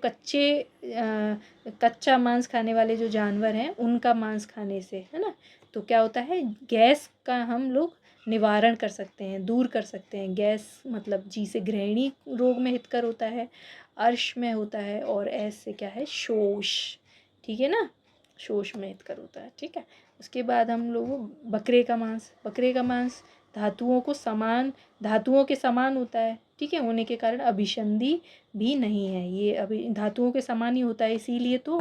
कच्चा मांस खाने वाले जो जानवर हैं उनका मांस खाने से, है ना, तो क्या होता है? गैस का हम लोग निवारण कर सकते हैं, दूर कर सकते हैं। गैस मतलब जी से गृहिणी रोग में हितकर होता है, अर्श में होता है, और ऐस से क्या है? शोष, ठीक है ना, शोष में हितकर होता है, ठीक है। उसके बाद हम लोग बकरे का मांस, बकरे का मांस धातुओं के समान होता है, ठीक है, होने के कारण अभिसंधि भी नहीं है। ये अभी धातुओं के समान ही होता है, इसीलिए तो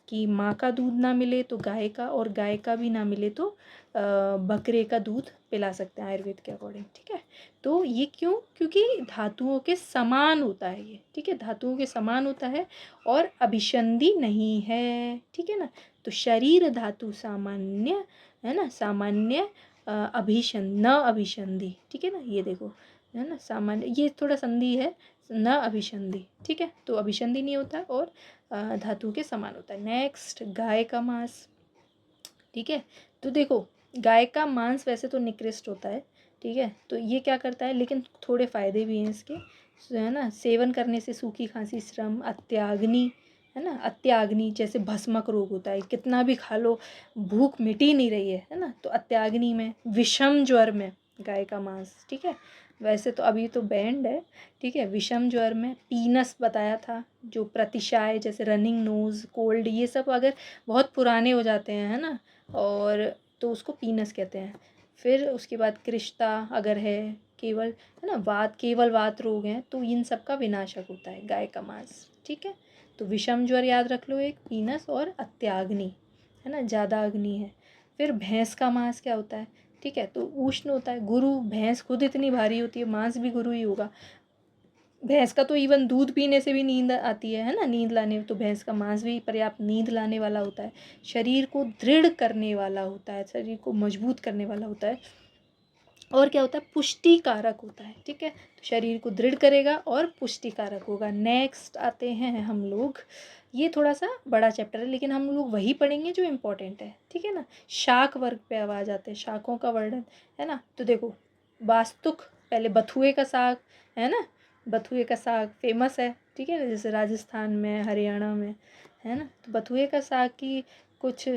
कि माँ का दूध ना मिले तो गाय का, और गाय का भी ना मिले तो बकरे का दूध पिला सकते हैं आयुर्वेद के अकॉर्डिंग, ठीक है। तो ये क्यों? क्योंकि धातुओं के समान होता है ये, ठीक है, धातुओं के समान होता है और अभिसंधि नहीं है, ठीक है ना। तो शरीर धातु सामान्य, है ना, सामान्य न अभिसंधि, ठीक है ना। ये देखो, है ना, सामान्य, ये थोड़ा संधि है, न अभिसंधि, ठीक है। तो अभिसंधि नहीं होता और धातु के समान होता है। नेक्स्ट गाय का मांस, ठीक है। तो देखो गाय का मांस वैसे तो निकृष्ट होता है, ठीक है। तो ये क्या करता है, लेकिन थोड़े फायदे भी हैं इसके, है ना। सेवन करने से सूखी खांसी, श्रम, अत्याग्नि, है ना, अत्याग्नि जैसे भस्मक रोग होता है, कितना भी खा लो भूख मिट ही नहीं रही है ना, तो अत्याग्नि में, विषम ज्वर में गाय का मांस, ठीक है। वैसे तो अभी तो बैंड है, ठीक है। विषम ज्वर में पीनस बताया था, जो प्रतिशाय जैसे रनिंग नोज, कोल्ड, ये सब अगर बहुत पुराने हो जाते हैं, है ना, और तो उसको पीनस कहते हैं। फिर उसके बाद कृष्णा अगर है, केवल, है ना, केवल वात रोग हैं, तो इन सब का विनाशक होता है गाय का मांस, ठीक है। तो विषम ज्वर याद रख लो, एक पीनस, और अत्याग्नि, है ना, ज़्यादा अग्नि है। फिर भैंस का मांस क्या होता है, ठीक है, तो उष्ण होता है, गुरु, भैंस खुद इतनी भारी होती है, मांस भी गुरु ही होगा। भैंस का तो इवन दूध पीने से भी नींद आती है ना, नींद लाने, तो भैंस का मांस भी पर्याप्त नींद लाने वाला होता है। शरीर को दृढ़ करने वाला होता है, शरीर को मजबूत करने वाला होता है। और क्या होता है? पुष्टि कारक होता है, ठीक है। तो शरीर को दृढ़ करेगा और पुष्टि कारक होगा। नेक्स्ट आते हैं हम लोग, ये थोड़ा सा बड़ा चैप्टर है लेकिन हम लोग वही पढ़ेंगे जो इम्पोर्टेंट है, ठीक है ना। शाक वर्ग पे आवाज आते हैं, शाकों का वर्णन, है ना। तो देखो वास्तुक, पहले बथुए का साग, है ना, बथुए का साग फेमस है, ठीक है, जैसे राजस्थान में, हरियाणा में, है ना। तो बथुए का साग की कुछ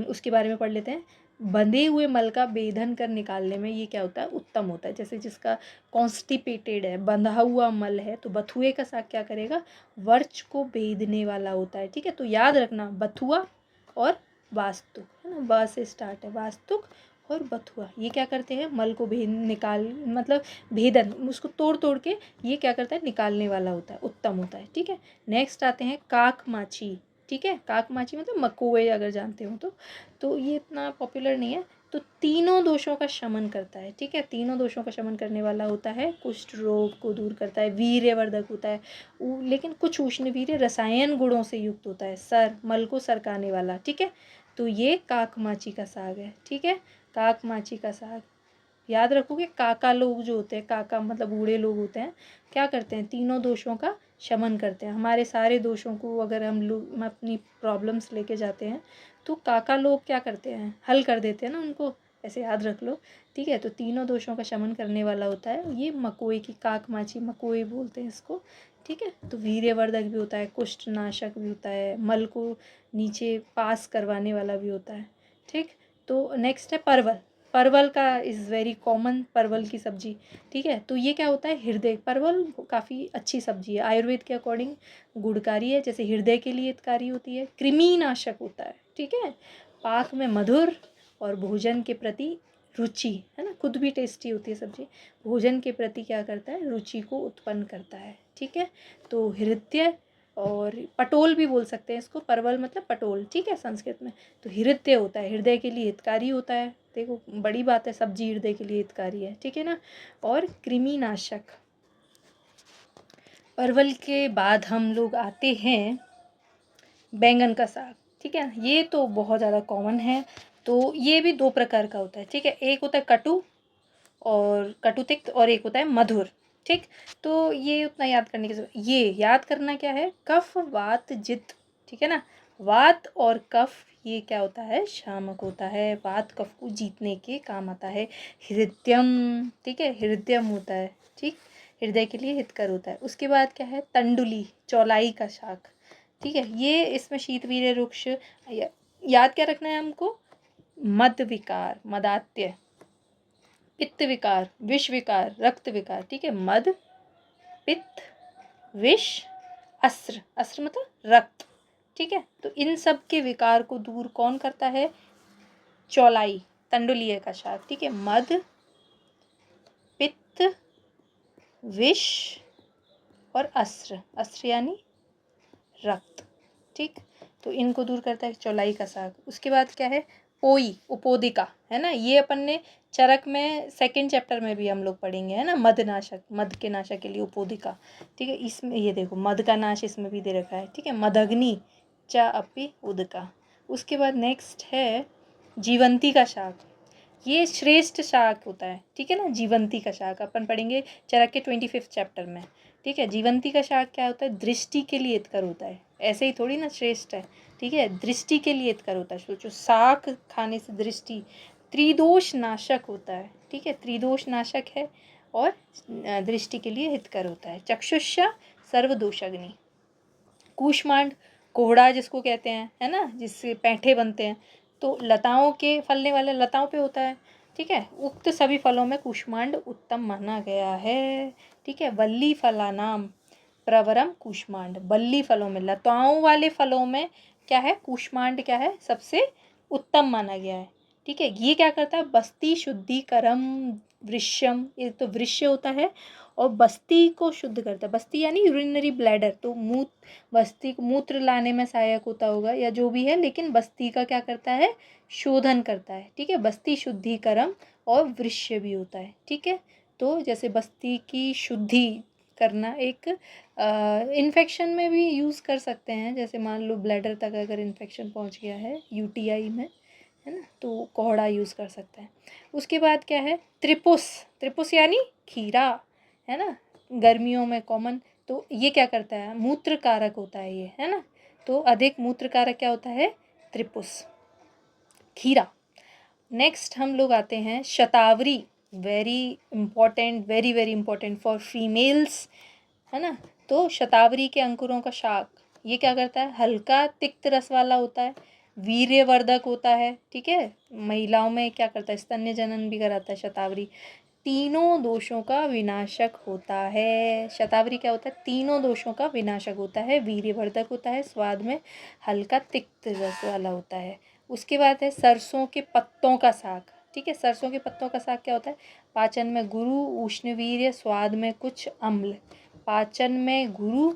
उसके बारे में पढ़ लेते हैं। बंधे हुए मल का भेदन कर निकालने में ये क्या होता है, उत्तम होता है। जैसे जिसका कॉन्स्टिपेटेड है, बंधा हुआ मल है, तो बथुए का साग क्या करेगा, वर्च को भेदने वाला होता है। ठीक है, तो याद रखना बथुआ और वास्तुक, है ना, ब से स्टार्ट है, वास्तुक और बथुआ, ये क्या करते हैं, मल को भेद निकाल मतलब भेदन, उसको तोड़ तोड़ के ये क्या करता है, निकालने वाला होता है, उत्तम होता है। ठीक है, नेक्स्ट आते हैं काक माछी। ठीक है, काक माछी मतलब मकोए, अगर जानते हो तो ये इतना पॉपुलर नहीं है। तो तीनों दोषों का शमन करता है। ठीक है, तीनों दोषों का शमन करने वाला होता है, कुष्ठ रोग को दूर करता है, वीर्यवर्धक होता है, लेकिन कुछ उष्ण वीर्य रसायन गुणों से युक्त होता है, मल को सरकाने वाला। ठीक है, तो ये काक माची का साग है। ठीक है, काक माची का साग याद रखोगे। काका लोग जो होते हैं, काका मतलब बूढ़े लोग होते हैं, क्या करते हैं, तीनों दोषों का शमन करते हैं। हमारे सारे दोषों को अगर हम लोग अपनी प्रॉब्लम्स लेके जाते हैं तो काका लोग क्या करते हैं, हल कर देते हैं ना उनको, ऐसे याद रख लो। ठीक है, तो तीनों दोषों का शमन करने वाला होता है ये मकोई की, काक माची मकोई बोलते हैं इसको। ठीक है, तो वीर्यवर्धक भी होता है, कुष्ठ नाशक भी होता है, मल को नीचे पास करवाने वाला भी होता है। ठीक, तो नेक्स्ट है परवल। परवल का इज़ वेरी कॉमन, परवल की सब्जी। ठीक है, तो ये क्या होता है, हृदय, परवल काफ़ी अच्छी सब्जी है, आयुर्वेद के अकॉर्डिंग गुणकारी है, जैसे हृदय के लिए हितकारी होती है, कृमिनाशक होता है। ठीक है, पाक में मधुर और भोजन के प्रति रुचि, है ना, खुद भी टेस्टी होती है सब्जी, भोजन के प्रति क्या करता है, रुचि को उत्पन्न करता है। ठीक है, तो हृदय और पटोल भी बोल सकते हैं इसको, परवल मतलब पटोल। ठीक है, संस्कृत में तो हृदय होता है, हृदय के लिए हितकारी होता है। देखो बड़ी बात है, सब्जी हृदय के लिए हितकारी है। ठीक है ना, और कृमिनाशक। परवल के बाद हम लोग आते हैं बैंगन का साग। ठीक है, ये तो बहुत ज़्यादा कॉमन है। तो ये भी दो प्रकार का होता है। ठीक है, एक होता है कटु और कटुतिक्त, और एक होता है मधुर। ठीक, तो ये उतना याद करने की ये याद करना क्या है, कफ वात जित। ठीक है ना, वात और कफ ये क्या होता है, शामक होता है, वात कफ को जीतने के काम आता है। हृदयम, ठीक है, हृदयम होता है। ठीक, हृदय के लिए हितकर होता है। उसके बाद क्या है, तंडुली, चौलाई का शाक। ठीक है, ये इसमें शीतवीर्य रुक्ष, याद क्या रखना है हमको, मद विकार, मदात्य, पित्त विकार, विष विकार, रक्त विकार। ठीक है, मद, पित्त, विष, अस्र, अस्र मतलब रक्त। ठीक है, तो इन सब के विकार को दूर कौन करता है, चौलाई, तंडुलीय का शाक। ठीक है, मद, पित्त, विष और अस्र, अस्र यानी रक्त। ठीक, तो इनको दूर करता है चौलाई का साग। उसके बाद क्या है, पोई, उपोदिका, है ना, ये अपन ने चरक में सेकंड चैप्टर में भी हम लोग पढ़ेंगे, है ना, मदनाशक, मद के नाशक के लिए उपोदिका। ठीक है, इसमें ये देखो मद का नाश इसमें भी दे रखा है। ठीक है, मदग्नि चा अपि उदका। उसके बाद नेक्स्ट है जीवंती का शाक, ये श्रेष्ठ शाक होता है। ठीक है ना, जीवंती का शाक अपन पढ़ेंगे चरक के 25 चैप्टर में। ठीक है, जीवंती का शाक क्या होता है, दृष्टि के लिए हितकर होता है, ऐसे ही थोड़ी ना श्रेष्ठ है। ठीक है, दृष्टि के लिए हितकर होता है, सोचो शाक खाने से दृष्टि, त्रिदोष नाशक होता है। ठीक है, त्रिदोष नाशक है और दृष्टि के लिए हितकर होता है। चक्षुष्या सर्वदोषाग्नि, कूष्मांड, कोहड़ा जिसको कहते हैं, है ना, जिससे पैंठे बनते हैं, तो लताओं के, फलने वाले लताओं पे होता है। ठीक है, उक्त सभी फलों में कूष्मांड उत्तम माना गया है। ठीक है, वल्ली फलानाम प्रवरम कूष्मांड, बल्ली फलों में, लताओं वाले फलों में क्या है, कूष्मांड क्या है, सबसे उत्तम माना गया है। ठीक है, ये क्या करता है, बस्ती शुद्धिकरम वृश्यम, ये तो वृश्य होता है, और बस्ती को शुद्ध करता है। बस्ती यानी यूरिनरी ब्लैडर, तो बस्ती को मूत्र लाने में सहायक होता होगा या जो भी है, लेकिन बस्ती का क्या करता है, शोधन करता है। ठीक है, बस्ती शुद्धिकरम और वृश्य भी होता है। ठीक है, तो जैसे बस्ती की शुद्धि करना, एक इन्फेक्शन में भी यूज़ कर सकते हैं, जैसे मान लो ब्लैडर तक अगर इन्फेक्शन पहुंच गया है यूटीआई में, है ना, तो कोहड़ा यूज़ कर सकते हैं। उसके बाद क्या है, त्रिपुस, त्रिपुस यानी खीरा, है ना, गर्मियों में कॉमन, तो ये क्या करता है, मूत्र कारक होता है ये, है ना, तो अधिक मूत्र कारक क्या होता है, त्रिपुस, खीरा। नेक्स्ट हम लोग आते हैं shatavari, very important, very very important for females, है ना, तो शतावरी के अंकुरों का शाक, ये क्या करता है, हल्का तिक्त रस वाला होता है, वीर्यवर्धक होता है, ठीक है। महिलाओं में क्या करता है, स्तन्य जनन भी कराता है शतावरी। तीनों दोषों का विनाशक होता है। शतावरी क्या होता है, तीनों दोषों का विनाशक होता है। वीर्यवर्धक होता है, स्वाद में हल्का तिक्त रस वाला होता है। उसके बाद है सरसों के पत्तों का साग, ठीक है। सरसों के पत्तों का साग क्या होता है, पाचन में गुरु, उष्णवीर्य, स्वाद में कुछ अम्ल। पाचन में गुरु,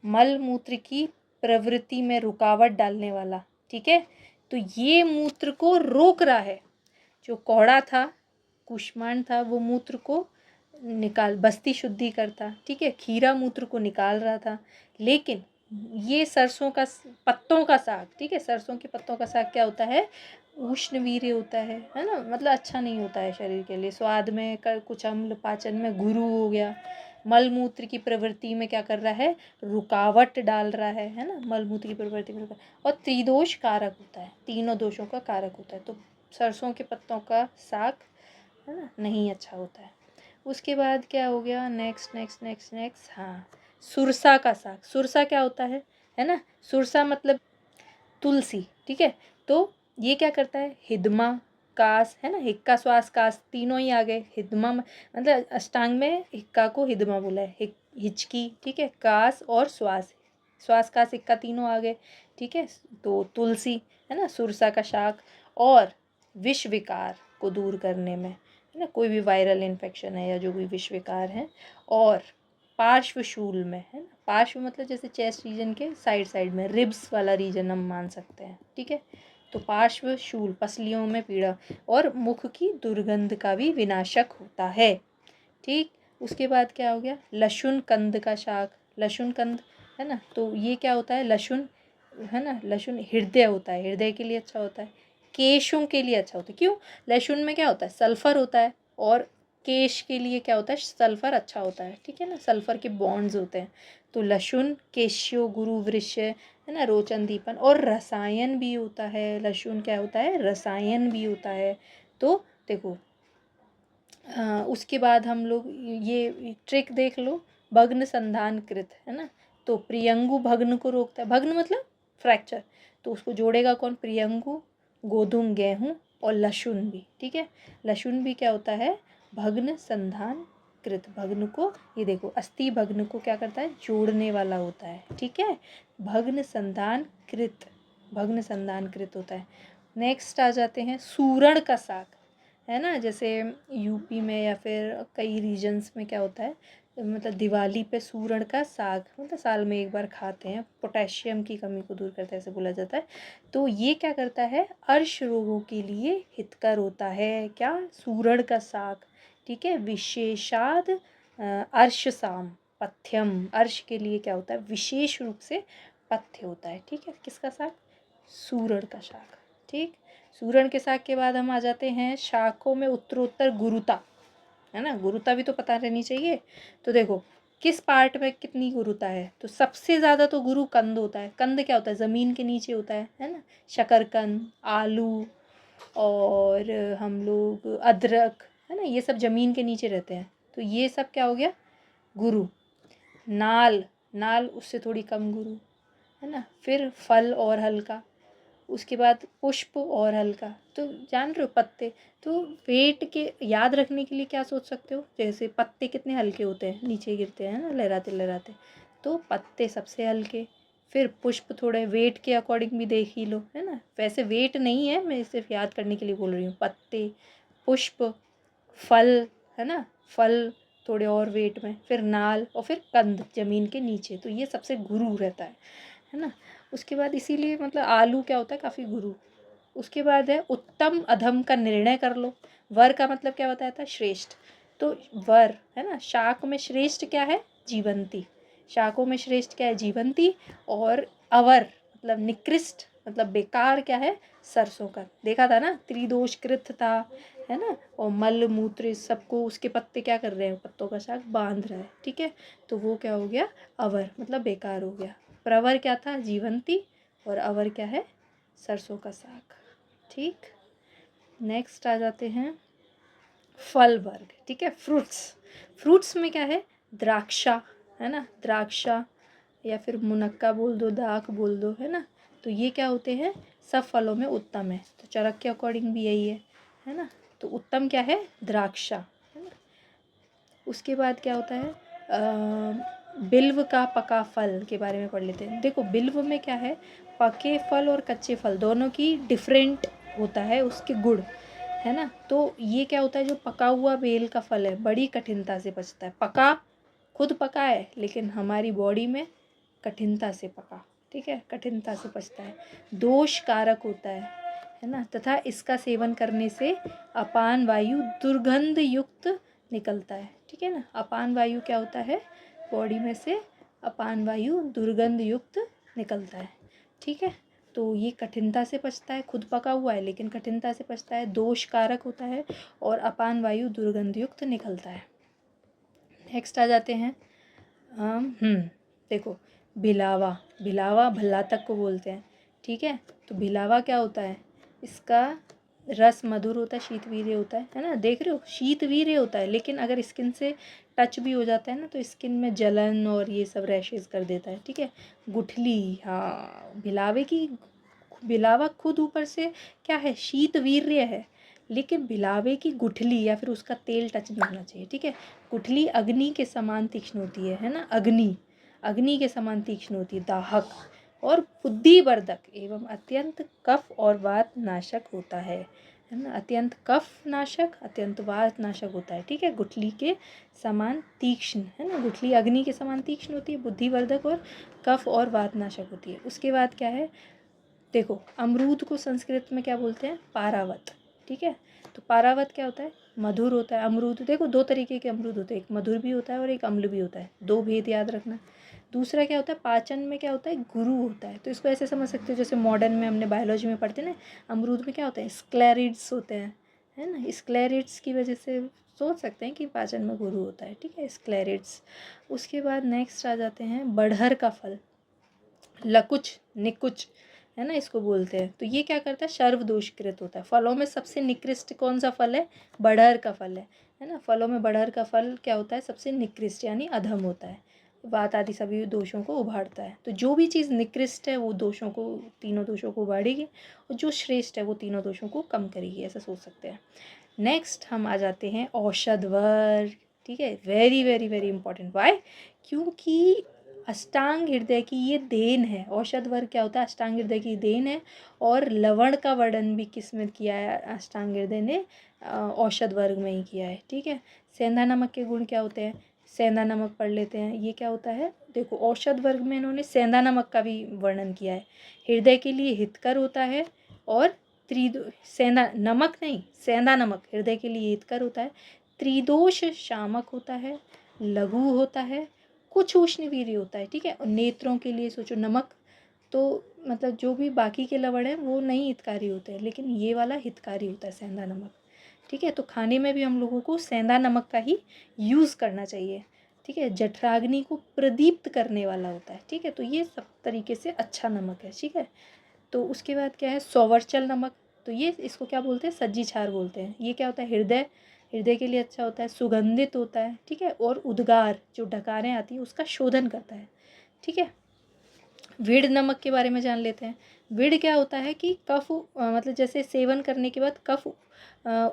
मल मूत्र की प्रवृत्ति में रुकावट डालने वाला, ठीक है। तो ये मूत्र को रोक रहा है। जो कौड़ा था, कुष्मांड था, वो मूत्र को निकाल, बस्ती शुद्धि करता, ठीक है। खीरा मूत्र को निकाल रहा था। लेकिन ये सरसों का पत्तों का साग, ठीक है, सरसों के पत्तों का साग क्या होता है, उष्णवीर्य होता है ना, मतलब अच्छा नहीं होता है शरीर के लिए। स्वाद में कुछ अम्ल, पाचन में गुरु हो गया, मल मूत्र की प्रवृत्ति में क्या कर रहा है, रुकावट डाल रहा है ना, मल मूत्र की प्रवृत्ति में और त्रिदोष कारक होता है, तीनों दोषों का कारक होता है। तो सरसों के पत्तों का साग है ना नहीं अच्छा होता है। उसके बाद क्या हो गया, नेक्स्ट नेक्स्ट नेक्स्ट नेक्स्ट, हाँ, सुरसा का साग। सुरसा क्या होता है ना, सुरसा मतलब तुलसी, ठीक है। तो ये क्या करता है, हिदमा, कास, है ना, हिक्का श्वास कास तीनों ही आ गए। हिदमा मतलब अष्टांग में हिक्का को हिदमा बोला है, हिचकी, ठीक है, कास और श्वास, श्वास कास हिक्का तीनों आ गए, ठीक है। तो तुलसी है ना, सुरसा का शाक। और विष विकार को दूर करने में, है ना, कोई भी वायरल इन्फेक्शन है या जो भी विष विकार है। और पार्श्वशूल में, है ना, पार्श्व मतलब जैसे चेस्ट रीजन के साइड साइड में, रिब्स वाला रीजन हम मान सकते हैं, ठीक है। तो पार्श्वशूल, पसलियों में पीड़ा और मुख की दुर्गंध का भी विनाशक होता है, ठीक। उसके बाद क्या हो गया, लहसुन कंद का शाक। लहसुन कंद है ना, तो ये क्या होता है, लहसुन है ना, लहसुन हृदय होता है, हृदय के लिए अच्छा होता है, केशों के लिए अच्छा होता है। क्यों, लहसुन में क्या होता है, सल्फर होता है, और केश के लिए क्या होता है, सल्फर अच्छा होता है, ठीक है ना, सल्फर के बॉन्ड्स होते हैं। तो लहसुन केश्यो गुरु वृक्ष है ना, रोचन दीपन, और रसायन भी होता है। लहसुन क्या होता है, रसायन भी होता है। तो देखो उसके बाद हम लोग ये ट्रिक देख लो, भग्न संधान कृत, है ना। तो प्रियंगु भग्न को रोकता है, भग्न मतलब फ्रैक्चर, तो उसको जोड़ेगा कौन, प्रियंगु, गोधूम, गेहूँ और लहसुन भी, ठीक है। लहसुन भी क्या होता है, भग्न संधान कृत, भग्न को, ये देखो अस्थि भग्न को क्या करता है, जोड़ने वाला होता है, ठीक है। भग्न संधान कृत, भग्न संधान कृत होता है। नेक्स्ट आ जाते हैं सूरण का साग, है ना। जैसे यूपी में या फिर कई रीजन्स में क्या होता है, मतलब दिवाली पे सूरण का साग मतलब साल में एक बार खाते हैं, पोटेशियम की कमी को दूर करता है ऐसे बोला जाता है। तो ये क्या करता है, अर्श रोगों के लिए हितकर होता है, क्या, सूरण का साग, ठीक है। विशेषाद अर्श साम पथ्यम, अर्श के लिए क्या होता है, विशेष रूप से पथ्य होता है, ठीक है। किसका साग, सूरण का साग, ठीक। सूरण के साग के बाद हम आ जाते हैं शाखों में उत्तरोत्तर गुरुता, है ना, गुरुता भी तो पता रहनी चाहिए। तो देखो किस पार्ट में कितनी गुरुता है, तो सबसे ज़्यादा तो गुरु कंद होता है। कंद क्या होता है, ज़मीन के नीचे होता है ना, शकरकंद, आलू, और हम लोग अदरक, है ना, ये सब ज़मीन के नीचे रहते हैं। तो ये सब क्या हो गया, गुरु। नाल, नाल उससे थोड़ी कम गुरु, है ना। फिर फल और हल्का, उसके बाद पुष्प और हल्का, तो जान रहे हो पत्ते। तो वेट के याद रखने के लिए क्या सोच सकते हो, जैसे पत्ते कितने हल्के होते हैं, नीचे गिरते हैं ना लहराते लहराते, तो पत्ते सबसे हल्के। फिर पुष्प थोड़े वेट के अकॉर्डिंग भी देख ही लो, है ना, वैसे वेट नहीं है, मैं सिर्फ याद करने के लिए बोल रही हूँ। पत्ते, पुष्प, फल, है ना, फल थोड़े और वेट में, फिर नाल और फिर कंद जमीन के नीचे, तो ये सबसे गुरु रहता है ना। उसके बाद इसीलिए मतलब आलू क्या होता है, काफ़ी गुरु। उसके बाद है उत्तम अधम का निर्णय कर लो। वर का मतलब क्या बताया था, श्रेष्ठ। तो वर है ना, शाक में श्रेष्ठ क्या है, जीवंती। शाकों में श्रेष्ठ क्या है, जीवंती। और अवर मतलब निकृष्ट मतलब बेकार क्या है, सरसों का। देखा था ना, त्रिदोषकृत था, है ना। और मल मूत्र इस सबको उसके पत्ते क्या कर रहे हैं, पत्तों का शाक बांध रहा है, ठीक है। तो वो क्या हो गया, अवर मतलब बेकार हो गया। प्रवर क्या था, जीवंती। और अवर क्या है, सरसों का साग, ठीक। नेक्स्ट आ जाते हैं फल वर्ग, ठीक है, फ्रूट्स। फ्रूट्स में क्या है, द्राक्षा, है ना, द्राक्षा, या फिर मुनक्का बोल दो, दाख बोल दो, है ना। तो ये क्या होते हैं, सब फलों में उत्तम है। तो चरक के अकॉर्डिंग भी यही है ना। तो उत्तम क्या है, द्राक्षा, है ना। उसके बाद क्या होता है, बिल्व का पका फल के बारे में पढ़ लेते हैं। देखो बिल्व में क्या है, पके फल और कच्चे फल दोनों की डिफरेंट होता है उसके गुण, है ना। तो ये क्या होता है, जो पका हुआ बेल का फल है बड़ी कठिनता से पचता है। पका, खुद पका है लेकिन हमारी बॉडी में कठिनता से पका, ठीक है, कठिनता से पचता है। दोष कारक होता है ना। तथा इसका सेवन करने से अपान वायु दुर्गंध युक्त निकलता है, ठीक है ना। अपान वायु क्या होता है, बॉडी में से अपान वायु दुर्गंध युक्त निकलता है, ठीक है। तो ये कठिनता से पचता है, खुद पका हुआ है लेकिन कठिनता से पचता है, दोष कारक होता है और अपान वायु दुर्गंध युक्त निकलता है। नेक्स्ट आ जाते हैं देखो भिलावा, भिलावा भल्ला तक को बोलते हैं, ठीक है। तो भिलावा क्या होता है, इसका रस मधुर होता है, शीतवीर्य होता है ना। देख रहे हो, शीतवीर्य होता है, लेकिन अगर स्किन से टच भी हो जाता है ना तो स्किन में जलन और ये सब रैशेज कर देता है, ठीक है। गुठली, हाँ, भिलावा खुद ऊपर से क्या है, शीतवीर्य है, लेकिन भिलावे की गुठली या फिर उसका तेल टच नहीं होना चाहिए, ठीक है। गुठली अग्नि के समान तीक्ष्ण होती है ना। अग्नि के समान तीक्ष्ण होती है, दाहक और बुद्धिवर्धक एवं अत्यंत कफ और वात नाशक होता है ना। अत्यंत कफ नाशक, अत्यंत वात नाशक होता है, ठीक है। गुठली के समान तीक्ष्ण, है ना। गुठली अग्नि के समान तीक्ष्ण होती है, बुद्धिवर्धक और कफ और वात नाशक होती है। उसके बाद क्या है, देखो अमरूद को संस्कृत में क्या बोलते हैं, पारावत, ठीक है। तो पारावत क्या होता है, मधुर होता है। अमरूद देखो दो तरीके के अमरूद होते हैं, एक मधुर भी होता है और एक अम्ल भी होता है, दो भेद याद रखना। दूसरा क्या होता है, पाचन में क्या होता है, गुरु होता है। तो इसको ऐसे समझ सकते हो जैसे मॉडर्न में हमने बायोलॉजी में पढ़ते हैं ना, अमरूद में क्या होता है, स्क्लेरिड्स होते हैं, है ना। स्क्लेरिड्स की वजह से सोच सकते हैं कि पाचन में गुरु होता है, ठीक है, स्क्लेरिड्स। उसके बाद नेक्स्ट आ जाते हैं बड़हर का फल, लकुच निकुच, है ना, इसको बोलते हैं। तो ये क्या करता है, सर्व दोषकृत होता है। फलों में सबसे निकृष्ट कौन सा फल है, बड़हर का फल है ना। फलों में बड़हर का फल क्या होता है, सबसे निकृष्ट यानी अधम होता है, वात आदि सभी दोषों को उभारता है। तो जो भी चीज़ निकृष्ट है वो दोषों को, तीनों दोषों को उभारेगी, और जो श्रेष्ठ है वो तीनों दोषों को कम करेगी, ऐसा सोच सकते हैं। नेक्स्ट हम आ जाते हैं औषध वर्ग, ठीक है। Very very very important, why, क्योंकि अष्टांग हृदय की ये देन है। औषध वर्ग क्या होता है, अष्टांग हृदय की देन है। और लवण का वर्णन भी किस में किया है, अष्टांग हृदय ने औषध वर्ग में ही किया है, ठीक है। सेंधा नमक के गुण क्या होते हैं, सेंधा नमक पढ़ लेते हैं। ये क्या होता है, देखो औषध वर्ग में इन्होंने सेंधा नमक का भी वर्णन किया है। हृदय के लिए हितकर होता है और सेंधा नमक नहीं, सेंधा नमक हृदय के लिए हितकर होता है, त्रिदोष शामक होता है, लघु होता है, कुछ उष्णवीर्य होता है, ठीक है। और नेत्रों के लिए सोचो नमक, तो मतलब जो भी बाकी के लवण हैं वो नहीं हितकारी होते हैं, लेकिन ये वाला हितकारी होता है सेंधा नमक, ठीक है। तो खाने में भी हम लोगों को सेंधा नमक का ही यूज़ करना चाहिए, ठीक है। जठराग्नि को प्रदीप्त करने वाला होता है, ठीक है। तो ये सब तरीके से अच्छा नमक है, ठीक है। तो उसके बाद क्या है, सौवर्चल नमक, तो ये इसको क्या बोलते हैं, सज्जी छार बोलते हैं। ये क्या होता है, हृदय के लिए अच्छा होता है, सुगंधित होता है, ठीक है। और उद्गार, जो डकारें आती हैं उसका शोधन करता है, ठीक है। विड़ नमक के बारे में जान लेते हैं। विड़ क्या होता है कि कफ मतलब जैसे सेवन करने के बाद कफ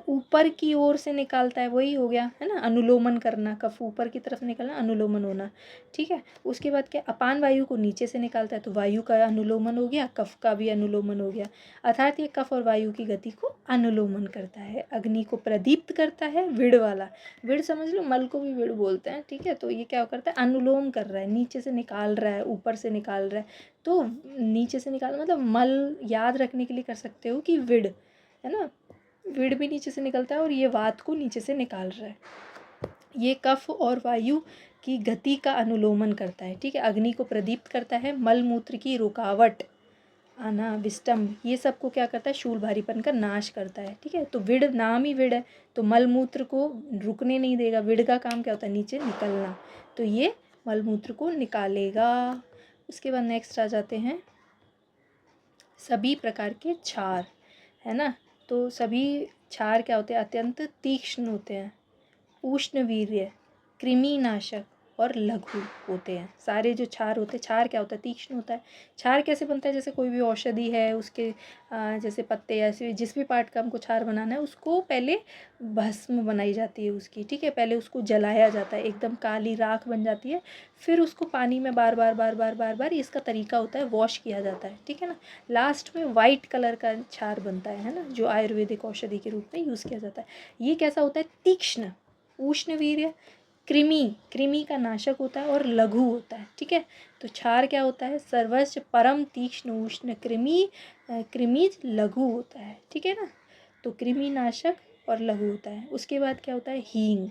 ऊपर की ओर से निकालता है, वही हो गया, है ना, अनुलोमन करना, कफ ऊपर की तरफ निकलना, अनुलोमन होना, ठीक है। उसके बाद क्या, अपान वायु को नीचे से निकालता है, तो वायु का अनुलोमन हो गया, कफ का भी अनुलोमन हो गया, अर्थात ये कफ और वायु की गति को अनुलोमन करता है। अग्नि को प्रदीप्त करता है, विड़ वाला, विड़ समझ लो, मल को भी विड़ बोलते हैं, ठीक है। तो ये क्या करता है, अनुलोम कर रहा है, नीचे से निकाल रहा है, ऊपर से निकाल रहा है। तो नीचे से निकाल मतलब मल याद रखने के लिए कर सकते हो कि विड़, है ना, विड़ भी नीचे से निकलता है और ये वात को नीचे से निकाल रहा है। ये कफ और वायु की गति का अनुलोमन करता है, ठीक है। अग्नि को प्रदीप्त करता है, मल मूत्र की रुकावट आना, विष्टम, ये सब को क्या करता है, शूल भारीपन का नाश करता है, ठीक है। तो विड़, नाम ही विड़ है, तो मल मूत्र को रुकने नहीं देगा। विड़ का काम क्या होता है, नीचे निकलना, तो ये मल मूत्र को निकालेगा। उसके बाद नेक्स्ट आ जाते हैं सभी प्रकार के क्षार, है ना। तो सभी क्षार क्या होते हैं, अत्यंत तीक्ष्ण होते हैं, उष्ण वीर्य, कृमिनाशक, और लघु होते हैं। सारे जो क्षार होते हैं, क्षार क्या होता है, तीक्ष्ण होता है। क्षार कैसे बनता है, जैसे कोई भी औषधि है उसके जैसे पत्ते या ऐसे जिस भी पार्ट का हमको क्षार बनाना है उसको पहले भस्म बनाई जाती है उसकी, ठीक है, पहले उसको जलाया जाता है, एकदम काली राख बन जाती है, फिर उसको पानी में बार बार बार बार बार बार इसका तरीका होता है, वॉश किया जाता है, ठीक है ना। लास्ट में वाइट कलर का क्षार बनता है ना, जो आयुर्वेदिक औषधि के रूप में यूज़ किया जाता है। ये कैसा होता है, तीक्ष्ण, उष्णवीर्य, कृमि, कृमि का नाशक होता है और लघु होता है, ठीक है। तो क्षार क्या होता है, सर्वस्व परम तीक्ष्ण उष्ण कृमि, कृमि लघु होता है, ठीक है ना। तो कृमि नाशक और लघु होता है। उसके बाद क्या होता है, हींग,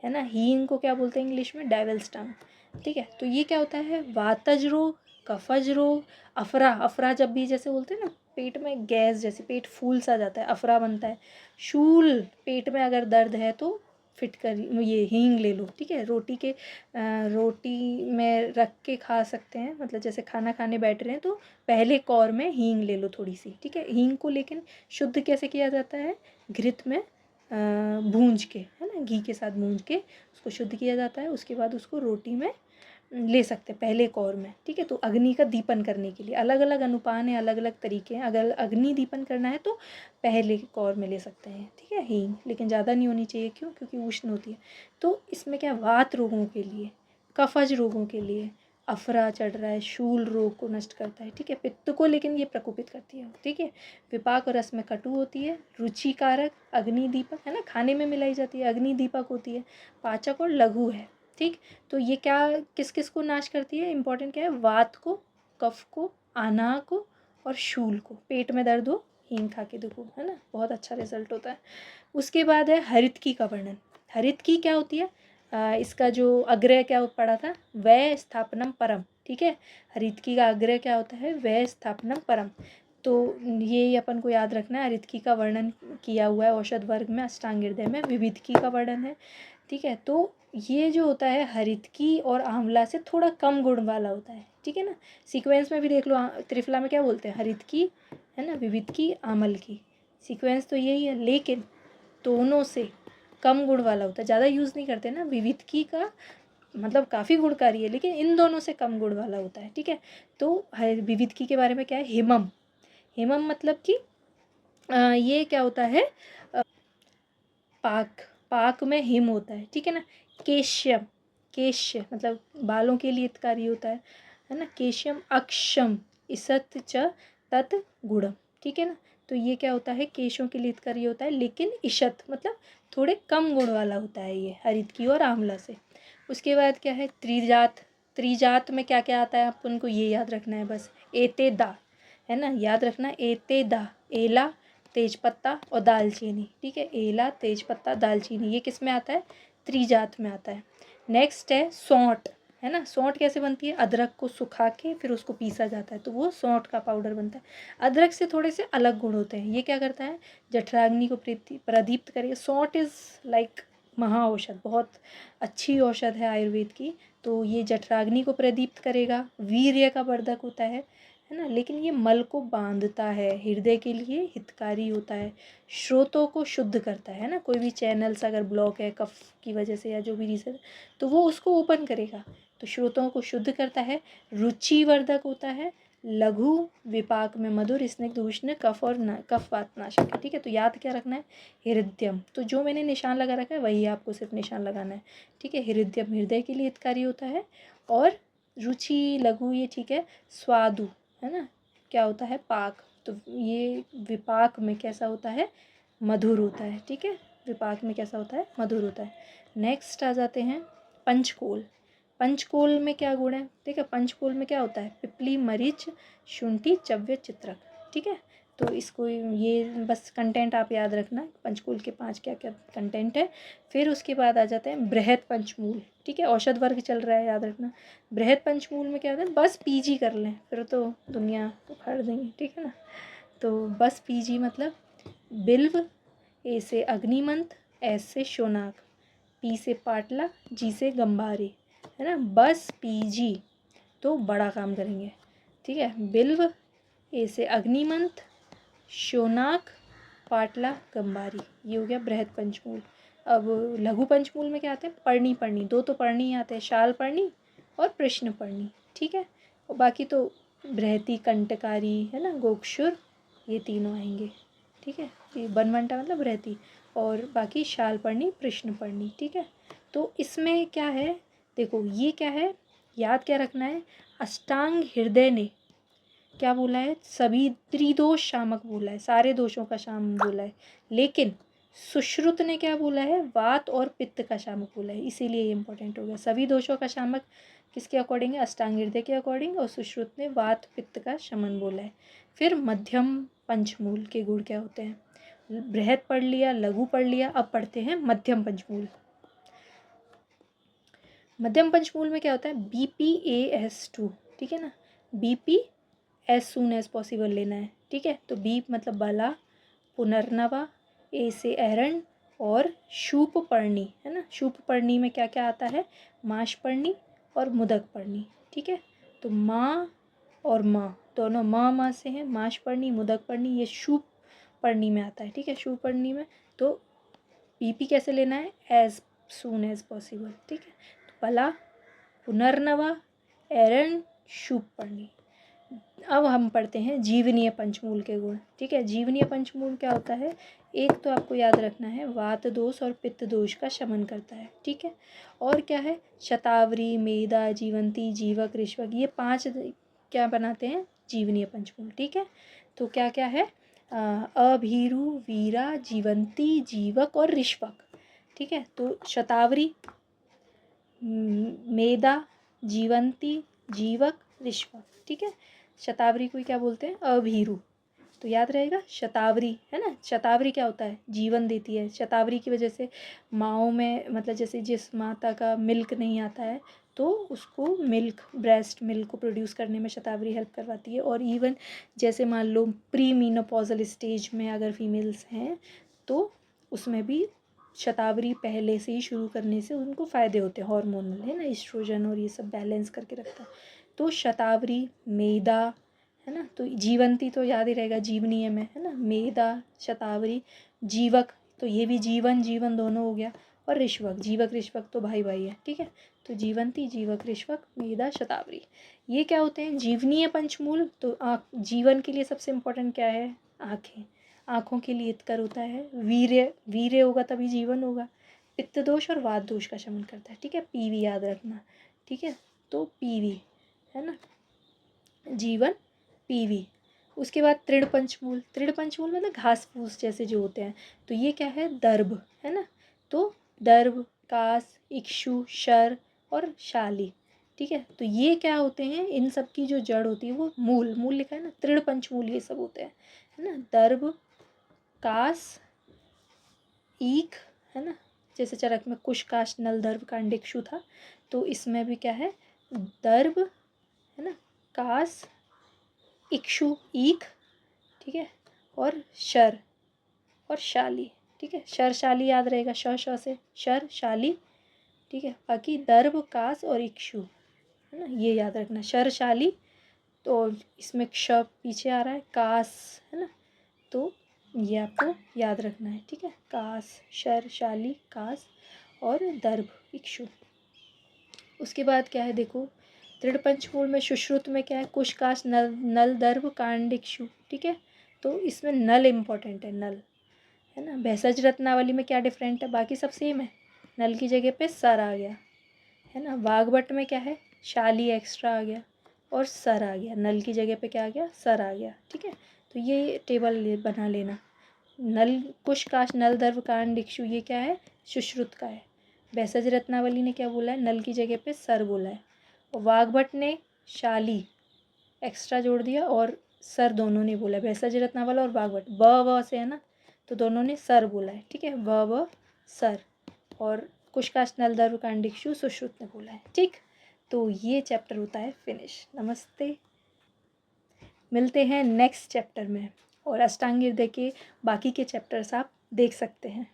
है ना। हींग को क्या बोलते हैं इंग्लिश में, डेविल्स टंग, ठीक है। तो ये क्या होता है, वातज रोग, कफज रोग, अफरा, अफरा जब भी जैसे बोलते हैं ना पेट में गैस जैसे पेट फूल सा जाता है, अफरा बनता है। शूल, पेट में अगर दर्द है तो फिटकर ये हींग ले लो, ठीक है। रोटी में रख के खा सकते हैं, मतलब जैसे खाना खाने बैठ रहे हैं तो पहले कौर में हींग ले लो थोड़ी सी, ठीक है। हींग को लेकिन शुद्ध कैसे किया जाता है, घृत में भूंज के, है ना, घी के साथ भूंज के उसको शुद्ध किया जाता है। उसके बाद उसको रोटी में ले सकते हैं पहले कौर में, ठीक है। तो अग्नि का दीपन करने के लिए अलग अलग अनुपान है, अलग अलग तरीके हैं। अगर अग्नि दीपन करना है तो पहले कौर में ले सकते हैं, ठीक है, हींग, लेकिन ज़्यादा नहीं होनी चाहिए, क्यों, क्योंकि उष्ण होती है। तो इसमें क्या, वात रोगों के लिए, कफज रोगों के लिए, अफरा चढ़ रहा है, शूल रोग को नष्ट करता है, ठीक है। पित्त को लेकिन ये प्रकोपित करती है, ठीक है। विपाक और रस में कटु होती है, रुचिकारक, अग्नि दीपक, है ना, खाने में मिलाई जाती है, अग्नि दीपक होती है, पाचक और लघु है, ठीक। तो ये क्या किस किस को नाश करती है, इंपॉर्टेंट क्या है, वात को, कफ को, आना को और शूल को। पेट में दर्द हो, हींग खा के देखो, है ना, बहुत अच्छा रिजल्ट होता है। उसके बाद है हरितकी का वर्णन। हरितकी क्या होती है, इसका जो अग्रह क्या पड़ा था, वै स्थापनम परम, ठीक है। हरितकी का अग्रह क्या होता है, वै स्थापनम परम। तो ये अपन को याद रखना है। हरितकी का वर्णन किया हुआ है औषध वर्ग में, अष्टांग हृदय में विविधकी का वर्णन है, ठीक है। तो ये जो होता है हरितकी और आंवला से थोड़ा कम गुण वाला होता है, ठीक है ना। सीक्वेंस में भी देख लो, त्रिफला में क्या बोलते हैं, हरितकी, है ना, विविधकी, आमल की, सीक्वेंस तो यही है, लेकिन दोनों से कम गुण वाला होता है, ज़्यादा यूज़ नहीं करते ना। विविधकी का मतलब काफ़ी गुणकारी है, लेकिन इन दोनों से कम गुण वाला होता है, ठीक है। तो विविधकी के बारे में क्या है, हिमम, हिमम मतलब कि ये क्या होता है, पाक, पाक में हिम होता है, ठीक है ना। केश्यम, केश्य मतलब बालों के लिए हितकारी होता है ना। केश्यम अक्षम इसत च तत् गुणम, ठीक है ना। तो ये क्या होता है, केशों के लिए हितकारी होता है, लेकिन इशत मतलब थोड़े कम गुण वाला होता है ये हरितकी और आंवला से। उसके बाद क्या है, त्रिजात, त्रिजात में क्या क्या आता है अपन को ये याद रखना है बस, एते दा, है ना, याद रखना, एते दा, एला, तेजपत्ता और दालचीनी, ठीक है। एला, तेजपत्ता, दालचीनी, ये किस में आता है, त्रिजात में आता है। नेक्स्ट है सौंठ, है ना। सौंठ कैसे बनती है, अदरक को सुखा के फिर उसको पीसा जाता है तो वो सौंठ का पाउडर बनता है। अदरक से थोड़े से अलग गुण होते हैं। ये क्या करता है, जठराग्नि को प्रदीप्त करेगा। सौंठ इज़ लाइक महा औषध, बहुत अच्छी औषध है आयुर्वेद की। तो ये जठराग्नि को प्रदीप्त करेगा, वीर्य का वर्धक होता है ना। लेकिन ये मल को बांधता है, हृदय के लिए हितकारी होता है, स्रोतों को शुद्ध करता है ना। कोई भी चैनल्स अगर ब्लॉक है कफ की वजह से या जो भी रीज़न, तो वो उसको ओपन करेगा, तो स्रोतों को शुद्ध करता है, रुचिवर्धक होता है, लघु, विपाक में मधुर, स्निग्ध, उष्ण, कफ और कफ वात नाशक है, ठीक है। तो याद क्या रखना है, हृदयम, तो जो मैंने निशान लगा रखा है वही आपको सिर्फ निशान लगाना है, ठीक है। हृदयम हृदय के लिए हितकारी होता है, और रुचि, लघु, ये ठीक है। स्वादु, है ना, क्या होता है, पाक, तो ये विपाक में कैसा होता है, मधुर होता है, ठीक है। विपाक में कैसा होता है, मधुर होता है। नेक्स्ट आ जाते हैं पंचकोल। पंचकोल में क्या गुण है, ठीक है। पंचकोल में क्या होता है, पिपली, मरीच, शुंठी, चव्य, चित्रक, ठीक है। तो इसको ये बस कंटेंट आप याद रखना, पंचकोल के 5 क्या क्या कंटेंट है। फिर उसके बाद आ जाते हैं बृहद पंचमूल, ठीक है। औषध वर्ग चल रहा है, याद रखना। बृहद पंचमूल में क्या होता है, बस पीजी कर लें फिर तो दुनिया उखाड़ देंगे, ठीक है ना। तो बस पीजी मतलब बिल्व, ए से अग्निमंत, एस से शोनाक, पी से पाटला, जी से गंबारी, है ना। बस पीजी तो बड़ा काम करेंगे, ठीक है। बिल्व, ए से अग्निमंत, शोनाक, पाटला, गंबारी, ये हो गया बृहद पंचमूल। अब लघु पंचमूल में क्या आते हैं, पर्णी पर्णी, दो तो पर्णी आते हैं, शाल पर्णी और प्रश्न पर्णी, ठीक है। और बाकी तो बृहति, कंटकारी, है ना, गोक्षुर, ये तीनों आएंगे, ठीक है। ये बनवंटा मतलब बृहति, और बाकी शाल पर्णी, प्रश्न पर्णी, ठीक है। तो इसमें क्या है, देखो ये क्या है, याद क्या रखना है, अष्टांग हृदय ने क्या बोला है, सभी त्रिदोष शामक बोला है, सारे दोषों का शामक बोला है, लेकिन सुश्रुत ने क्या बोला है, वात और पित्त का शामक बोला है, इसीलिए ये इंपॉर्टेंट हो गया। सभी दोषों का शामक किसके अकॉर्डिंग है, अष्टांग हृदय के अकॉर्डिंग, और सुश्रुत ने वात पित्त का शमन बोला है। फिर मध्यम पंचमूल के गुण क्या होते हैं, बृहत पढ़ लिया, लघु पढ़ लिया, अब पढ़ते हैं मध्यम पंचमूल। मध्यम पंचमूल में क्या होता है, BPAS2, ठीक है ना, BP as soon as possible लेना है, ठीक है। तो बी मतलब बला, पुनर्नवा, ए से एरण, और शूप पर्णी, है ना। शूप पर्णी में क्या क्या आता है, माश पर्णी और मुदक पर्णी, ठीक है। तो माँ और माँ दोनों माँ से हैं, माश पर्णी, मुदक पर्णी, ये शूप पर्णी में आता है, ठीक है, शूप पर्णी में। तो बीपी कैसे लेना है, एज सून एज पॉसिबल, ठीक है। तो बला, पुनर्नवा, एरण, शूप पर्णी। अब हम पढ़ते हैं जीवनीय पंचमूल के गुण, ठीक है। जीवनीय पंचमूल क्या होता है, एक तो आपको याद रखना है, वात दोष और पित्त दोष का शमन करता है, ठीक है। और क्या है, शतावरी, मेधा, जीवंती, जीवक, ऋष्वक, ये 5 क्या बनाते हैं, जीवनीय पंचमूल, ठीक है। तो क्या क्या है, अभीरु, वीरा, जीवंती, जीवक और ऋष्वक, ठीक है। तो शतावरी, मेधा, जीवंती, जीवक, ऋष्वक, ठीक है। शतावरी को क्या बोलते हैं, अभीरु, तो याद रहेगा शतावरी, है ना। शतावरी क्या होता है, जीवन देती है। शतावरी की वजह से माँओं में, मतलब जैसे जिस माता का मिल्क नहीं आता है तो उसको मिल्क, ब्रेस्ट मिल्क को प्रोड्यूस करने में शतावरी हेल्प करवाती है। और इवन जैसे मान लो प्री मीनोपॉजल स्टेज में अगर फीमेल्स हैं तो उसमें भी शतावरी पहले से ही शुरू करने से उनको फ़ायदे होते हैं, हार्मोनल, है ना, एस्ट्रोजन और ये सब बैलेंस करके रखता है। तो शतावरी, मेधा, है ना, तो जीवंती तो याद ही रहेगा, जीवनीय में, है ना, मेधा, शतावरी, जीवक, तो ये भी जीवन जीवन दोनों हो गया, और ऋष्वक, जीवक ऋष्वक तो भाई भाई है, ठीक है। तो जीवंती, जीवक, ऋष्वक, मेधा, शतावरी, ये क्या होते हैं, जीवनीय पंचमूल। तो जीवन के लिए सबसे इम्पोर्टेंट क्या है, आँखें, आँखों के लिए हितकर होता है। वीर्य, वीर्य होगा तभी जीवन होगा। पित्त दोष और वात दोष का शमन करता है, ठीक है, पीवी याद रखना, ठीक है। तो पीवी, है ना, जीवन, पीवी। उसके बाद तृण पंचमूल, तृण पंचमूल मतलब घास फूस जैसे जो होते हैं, तो ये क्या है, दर्भ, है ना। तो दर्भ, कास, इक्षु, शर और शाली, ठीक है। तो ये क्या होते हैं, इन सब की जो जड़ होती है वो मूल, मूल लिखा है ना, तृण पंचमूल ये सब होते हैं, है ना। दर्भ, कास, ईख, है ना, जैसे चरक में कुश, काश, नल, दर्भ, कांडिक्षु था, तो इसमें भी क्या है, दर्भ, है ना, कास, इक्षु, ईख, ठीक है, और शर और शाली, ठीक है। शर शाली याद रहेगा, श से शर शाली, ठीक है। बाकी दर्भ, कास और इक्षु, है ना, ये याद रखना, शर शाली। तो इसमें क्ष पीछे आ रहा है, कास, है ना, तो ये आपको याद रखना है, ठीक है। कास, शर, शाली, कास और दर्भ, इक्षु। उसके बाद क्या है, देखो तृण पंचमूल में सुश्रुत में क्या है, कुश, काश, नल, नल, दर्भ, कांड, इक्षु, ठीक है। तो इसमें नल इम्पोर्टेंट है, नल, है ना। भेषज रत्नावली में क्या डिफरेंट है, बाकी सब सेम है, नल की जगह पे सर आ गया, है ना। वाग्भट में क्या है, शाली एक्स्ट्रा आ गया और सर आ गया, नल की जगह पे क्या आ गया, सर आ गया, ठीक है। तो ये टेबल बना लेना, नल, कुश, काश, नल, दर्भ, कांड, इक्षु, ये क्या है, सुश्रुत का है। भेषज रत्नावली ने क्या बोला है, नल की जगह पे सर बोला है। और वाग्भट ने शाली एक्स्ट्रा जोड़ दिया और सर दोनों ने बोला, भेषज रत्नावली और वाग्भट ब व से है ना, तो दोनों ने सर बोला है, ठीक है, व सर। और कुश, काश, नल, दर्भ, कांड, इक्षु सुश्रुत ने बोला है, ठीक। तो ये चैप्टर होता है फिनिश। नमस्ते, मिलते हैं नेक्स्ट चैप्टर में, और अष्टांग हृदय के बाकी के चैप्टर्स आप देख सकते हैं।